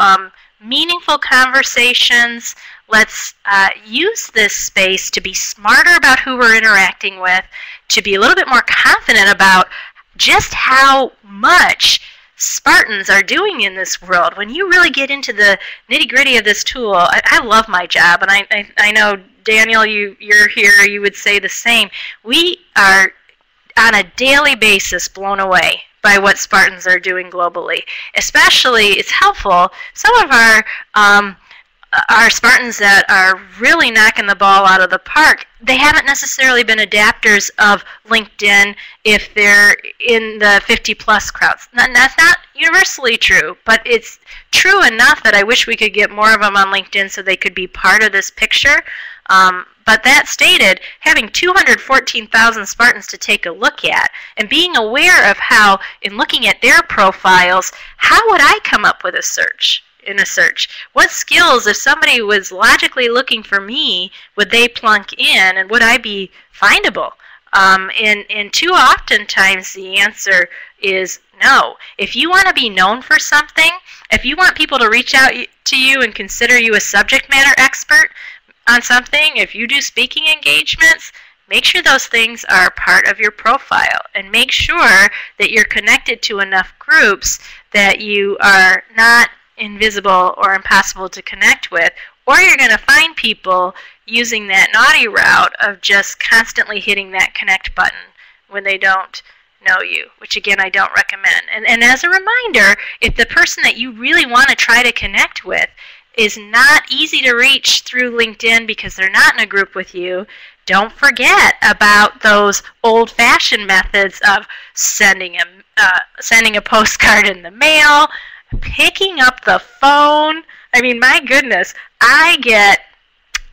meaningful conversations. Let's use this space to be smarter about who we're interacting with, to be a little bit more confident about just how much Spartans are doing in this world. When you really get into the nitty-gritty of this tool, I love my job, and I know, Daniel, you're here, you would say the same. We are on a daily basis blown away by what Spartans are doing globally. Especially, it's helpful, some of our Spartans that are really knocking the ball out of the park, they haven't necessarily been adapters of LinkedIn if they're in the 50-plus crowds. That's not universally true, but it's true enough that I wish we could get more of them on LinkedIn so they could be part of this picture. But that stated, having 214,000 Spartans to take a look at and being aware of how, in looking at their profiles, how would I come up with a search? in a search? What skills, if somebody was logically looking for me, would they plunk in, and would I be findable? And too often times the answer is no. If you want to be known for something, if you want people to reach out to you and consider you a subject matter expert on something, if you do speaking engagements, make sure those things are part of your profile, and make sure that you're connected to enough groups that you are not invisible or impossible to connect with, or you're going to find people using that naughty route of just constantly hitting that connect button when they don't know you, which again I don't recommend. And as a reminder, if the person that you really want to try to connect with is not easy to reach through LinkedIn because they're not in a group with you, don't forget about those old-fashioned methods of sending a postcard in the mail, picking up the phone. I mean, my goodness, I get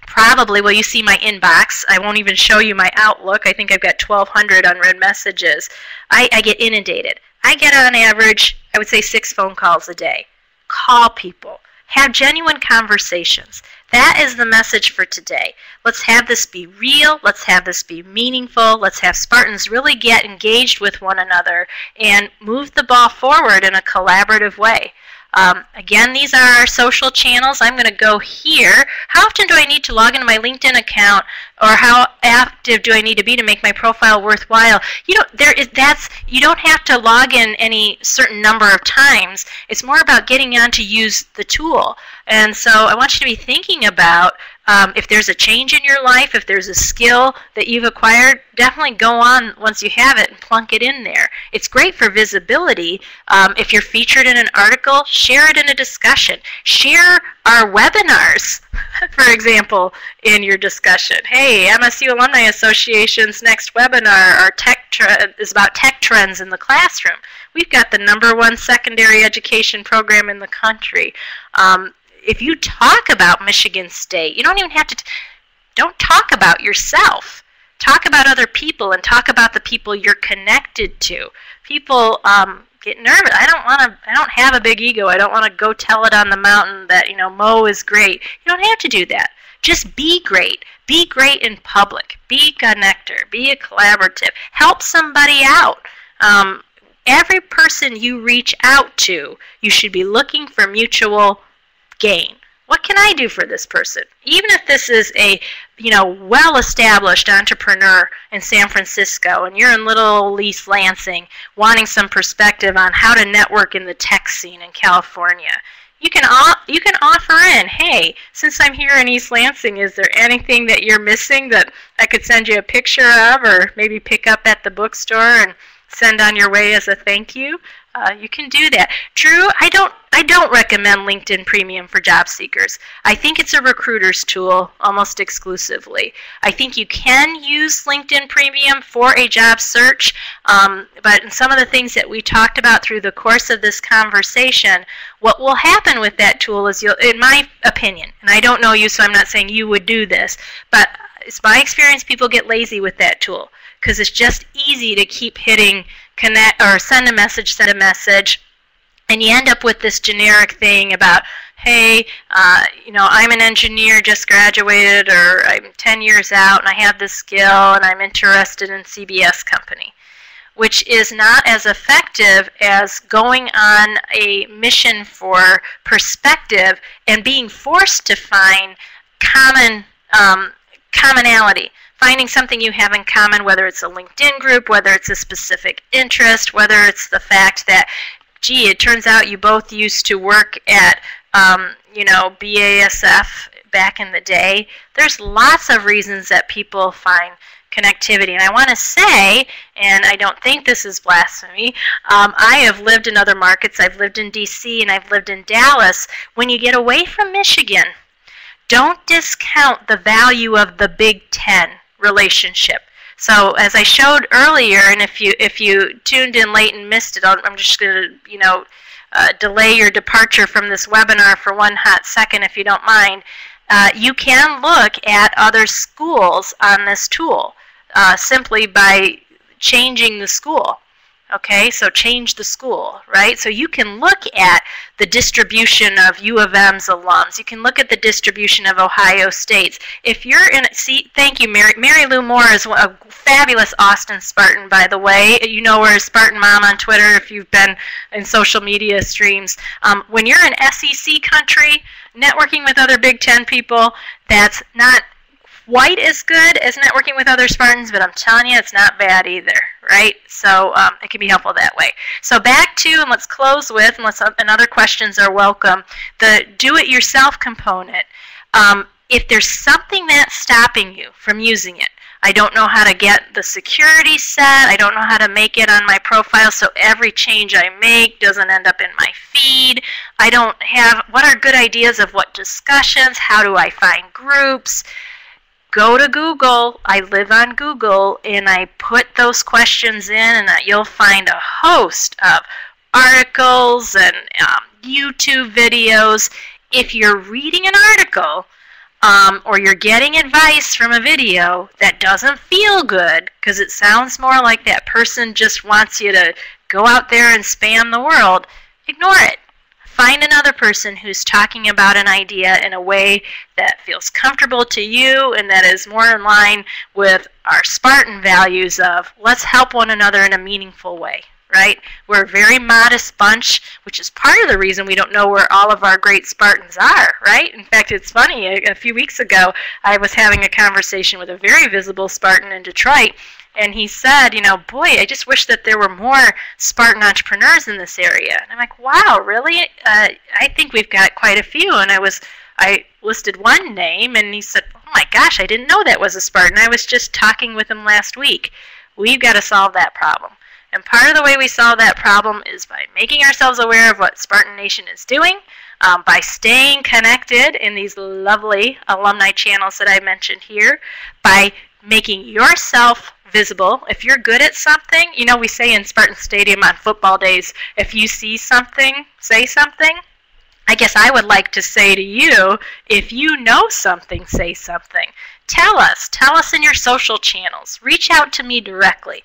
probably, well, you see my inbox. I won't even show you my Outlook. I think I've got 1,200 unread messages. I get inundated. I get on average, I would say 6 phone calls a day. Call people. Have genuine conversations. That is the message for today. Let's have this be real. Let's have this be meaningful. Let's have Spartans really get engaged with one another and move the ball forward in a collaborative way. Again, these are our social channels. I'm going to go here. How often do I need to log into my LinkedIn account, or how active do I need to be to make my profile worthwhile? You know, you don't have to log in any certain number of times. It's more about getting on to use the tool. And so I want you to be thinking about if there's a change in your life, if there's a skill that you've acquired, definitely go on once you have it and plunk it in there. It's great for visibility. If you're featured in an article, share it in a discussion. Share our webinars, for example, in your discussion. Hey, MSU Alumni Association's next webinar is about tech trends in the classroom. We've got the #1 secondary education program in the country. If you talk about Michigan State, you don't even have to, don't talk about yourself. Talk about other people, and talk about the people you're connected to. People get nervous. I don't have a big ego. I don't want to go tell it on the mountain that, you know, Mo is great. You don't have to do that. Just be great. Be great in public. Be a connector. Be a collaborative. Help somebody out. Every person you reach out to, you should be looking for mutual gain. What can I do for this person? Even if this is a, you know, well-established entrepreneur in San Francisco, and you're in little East Lansing wanting some perspective on how to network in the tech scene in California, you can offer in, hey, since I'm here in East Lansing, is there anything that you're missing that I could send you a picture of, or maybe pick up at the bookstore and send on your way as a thank you? You can do that. Drew, I don't recommend LinkedIn Premium for job seekers. I think it's a recruiter's tool almost exclusively. I think you can use LinkedIn Premium for a job search, but in some of the things that we talked about through the course of this conversation, what will happen with that tool is, in my opinion, and I don't know you, so I'm not saying you would do this, but it's my experience, people get lazy with that tool because it's just easy to keep hitting connect or send a message, and you end up with this generic thing about, hey, you know, I'm an engineer, just graduated, or I'm 10 years out, and I have this skill, and I'm interested in CBS company, which is not as effective as going on a mission for perspective and being forced to find commonality. Finding something you have in common, whether it's a LinkedIn group, whether it's a specific interest, whether it's the fact that, gee, it turns out you both used to work at, you know, BASF back in the day. There's lots of reasons that people find connectivity. And I want to say, and I don't think this is blasphemy, I have lived in other markets. I've lived in D.C. and I've lived in Dallas. When you get away from Michigan, don't discount the value of the Big Ten relationship. So as I showed earlier, and if you tuned in late and missed it, I'm just going to, you know, delay your departure from this webinar for one hot second if you don't mind. You can look at other schools on this tool simply by changing the school. Okay, so change the school, right? So you can look at the distribution of U of M's alums. You can look at the distribution of Ohio State's. If you're in, see, thank you, Mary Lou Moore is a fabulous Austin Spartan, by the way. You know her as Spartan Mom on Twitter if you've been in social media streams. When you're in SEC country, networking with other Big Ten people, that's not quite as good as networking with other Spartans, but I'm telling you, it's not bad either, right? So it can be helpful that way. So back to, and let's close with, and other questions are welcome, the do-it-yourself component. If there's something that's stopping you from using it, I don't know how to get the security set, I don't know how to make it on my profile so every change I make doesn't end up in my feed, I don't have, what are good ideas of what discussions, how do I find groups? Go to Google, I live on Google, and I put those questions in, and you'll find a host of articles and YouTube videos. If you're reading an article or you're getting advice from a video that doesn't feel good because it sounds more like that person just wants you to go out there and spam the world, ignore it. Find another person who's talking about an idea in a way that feels comfortable to you and that is more in line with our Spartan values of let's help one another in a meaningful way, right? We're a very modest bunch, which is part of the reason we don't know where all of our great Spartans are, right? In fact, it's funny, a few weeks ago I was having a conversation with a very visible Spartan in Detroit, and he said, you know, boy, I just wish that there were more Spartan entrepreneurs in this area. And I'm like, wow, really? I think we've got quite a few. And I listed one name, and he said, oh my gosh, I didn't know that was a Spartan. I was just talking with him last week. We've got to solve that problem. And part of the way we solve that problem is by making ourselves aware of what Spartan Nation is doing, by staying connected in these lovely alumni channels that I mentioned here, by making yourself visible. If you're good at something, you know, we say in Spartan Stadium on football days, if you see something, say something. I guess I would like to say to you, if you know something, say something. Tell us in your social channels. Reach out to me directly.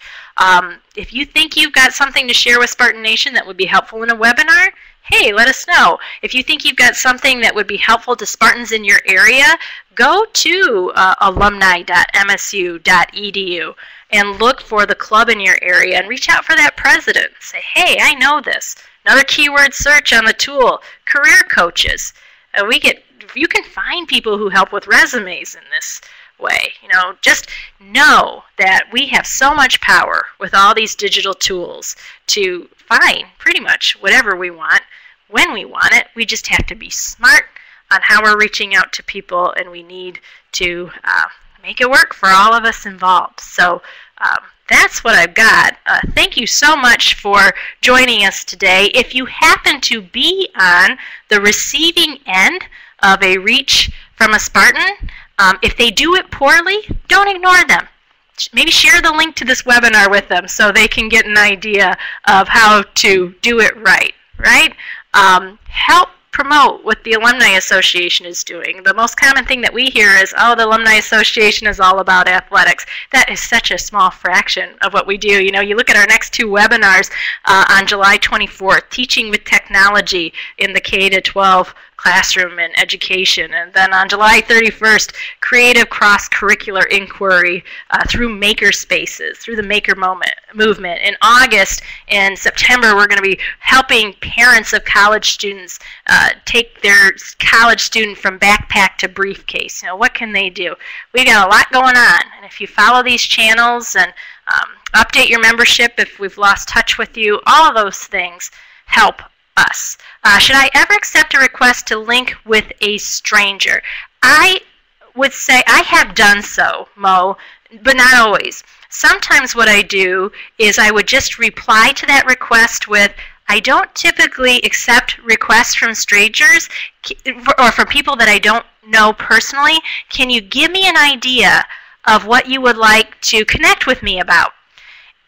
If you think you've got something to share with Spartan Nation that would be helpful in a webinar, hey, let us know. If you think you've got something that would be helpful to Spartans in your area, go to alumni.msu.edu and look for the club in your area and reach out for that president. Say, hey, I know this. Another keyword search on the tool, career coaches. You can find people who help with resumes in this way. You know, just know that we have so much power with all these digital tools to find pretty much whatever we want when we want it. We just have to be smart on how we're reaching out to people, and we need to make it work for all of us involved. So that's what I've got. Thank you so much for joining us today. If you happen to be on the receiving end of a reach from a Spartan, if they do it poorly, don't ignore them. Maybe share the link to this webinar with them so they can get an idea of how to do it right, right? Help promote what the Alumni Association is doing. The most common thing that we hear is, oh, the Alumni Association is all about athletics. That is such a small fraction of what we do. You know, you look at our next two webinars on July 24th, Teaching with Technology in the K-12 classroom and education, and then on July 31st, Creative Cross-Curricular Inquiry through maker spaces, through the maker movement. In August and September, we're going to be helping parents of college students take their college student from backpack to briefcase. You know, what can they do? We've got a lot going on, and if you follow these channels and update your membership if we've lost touch with you, all of those things help us. Should I ever accept a request to link with a stranger? I would say I have done so, Mo, but not always. Sometimes what I do is I would just reply to that request with, I don't typically accept requests from strangers or from people that I don't know personally. Can you give me an idea of what you would like to connect with me about?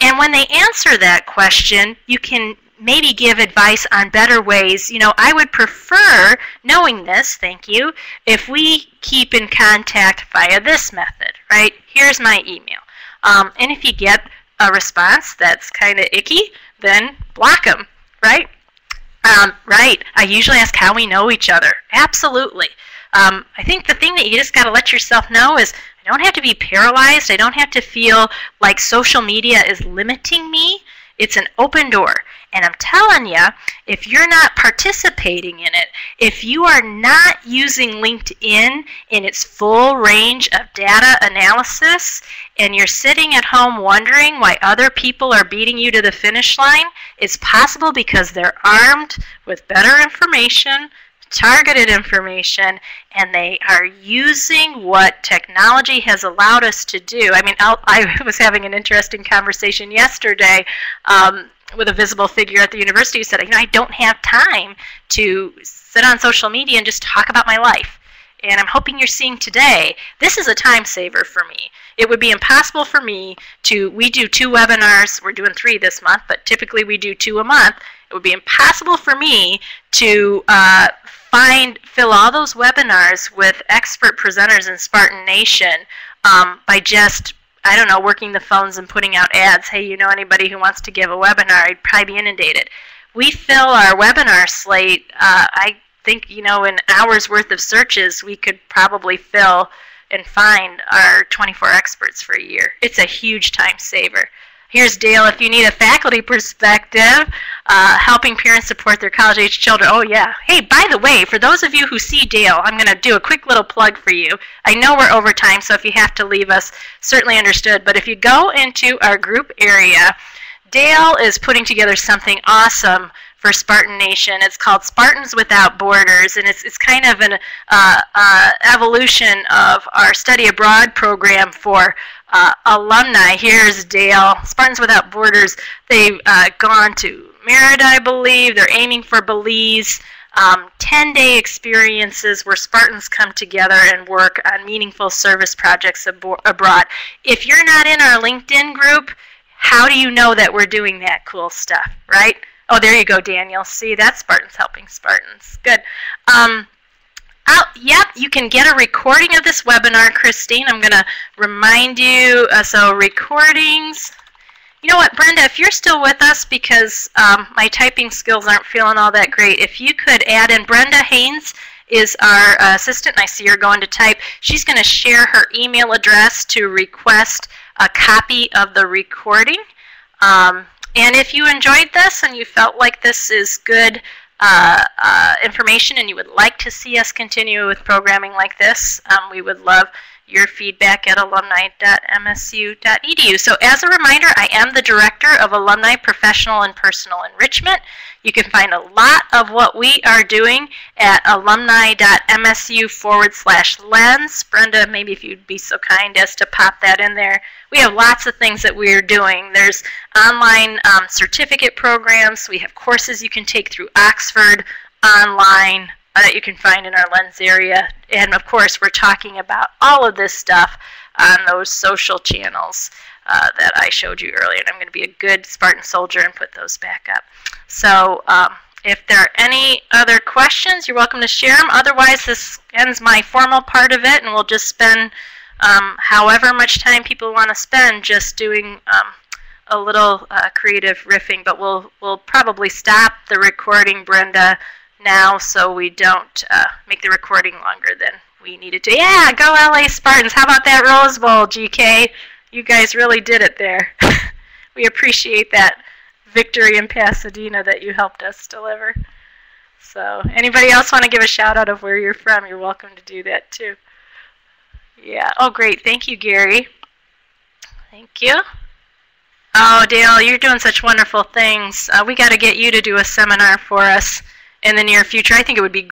And when they answer that question, you can maybe give advice on better ways. You know, I would prefer, knowing this, thank you, if we keep in contact via this method, right? Here's my email. And if you get a response that's kind of icky, then block them, right? Right. I usually ask how we know each other. Absolutely. I think the thing that you just got to let yourself know is I don't have to be paralyzed. I don't have to feel like social media is limiting me. It's an open door. And I'm telling you, if you're not participating in it, if you are not using LinkedIn in its full range of data analysis, and you're sitting at home wondering why other people are beating you to the finish line, it's possible because they're armed with better information, targeted information, and they are using what technology has allowed us to do. I mean, I was having an interesting conversation yesterday with a visible figure at the university who said, I don't have time to sit on social media and just talk about my life. And I'm hoping you're seeing today, this is a time saver for me. It would be impossible for me we do 2 webinars, we're doing 3 this month, but typically we do 2 a month. It would be impossible for me to fill all those webinars with expert presenters in Spartan Nation by just, I don't know, working the phones and putting out ads. Hey, you know anybody who wants to give a webinar? I'd probably be inundated. We fill our webinar slate, I think, in hours worth of searches, we could probably fill and find our 24 experts for a year. It's a huge time saver. Here's Dale, if you need a faculty perspective, helping parents support their college-age children. Oh, yeah. Hey, by the way, for those of you who see Dale, I'm going to do a quick little plug for you. I know we're over time, so if you have to leave us, certainly understood. But if you go into our group area, Dale is putting together something awesome for Spartan Nation. It's called Spartans Without Borders, and it's kind of an evolution of our study abroad program for alumni. Here's Dale. Spartans Without Borders, they've gone to Merida, I believe. They're aiming for Belize. 10-day experiences where Spartans come together and work on meaningful service projects abroad. If you're not in our LinkedIn group, how do you know that we're doing that cool stuff, right? Oh, there you go, Daniel. See, that's Spartans Helping Spartans. Good. Yep, you can get a recording of this webinar, Christine. I'm going to remind you. So recordings. You know what, Brenda, if you're still with us, because my typing skills aren't feeling all that great, if you could add in, Brenda Haynes is our assistant, and I see her going to type. She's going to share her email address to request a copy of the recording. And if you enjoyed this and you felt like this is good information and you would like to see us continue with programming like this, we would love your feedback at alumni.msu.edu. So as a reminder, I am the Director of Alumni Professional and Personal Enrichment. You can find a lot of what we are doing at alumni.msu/lens. Brenda, maybe if you'd be so kind as to pop that in there. We have lots of things that we're doing. There's online certificate programs. We have courses you can take through Oxford online that you can find in our Lens area. And of course, we're talking about all of this stuff on those social channels that I showed you earlier. And I'm going to be a good Spartan soldier and put those back up. So if there are any other questions, you're welcome to share them. Otherwise, this ends my formal part of it, and we'll just spend however much time people want to spend just doing a little creative riffing. But we'll probably stop the recording, Brenda, now, so we don't make the recording longer than we needed to. Yeah, go LA Spartans. How about that Rose Bowl, GK? You guys really did it there. We appreciate that victory in Pasadena that you helped us deliver. So anybody else want to give a shout out of where you're from? You're welcome to do that too. Yeah. Oh, great. Thank you, Gary. Thank you. Oh, Dale, you're doing such wonderful things. We got to get you to do a seminar for us in the near future. I think it would be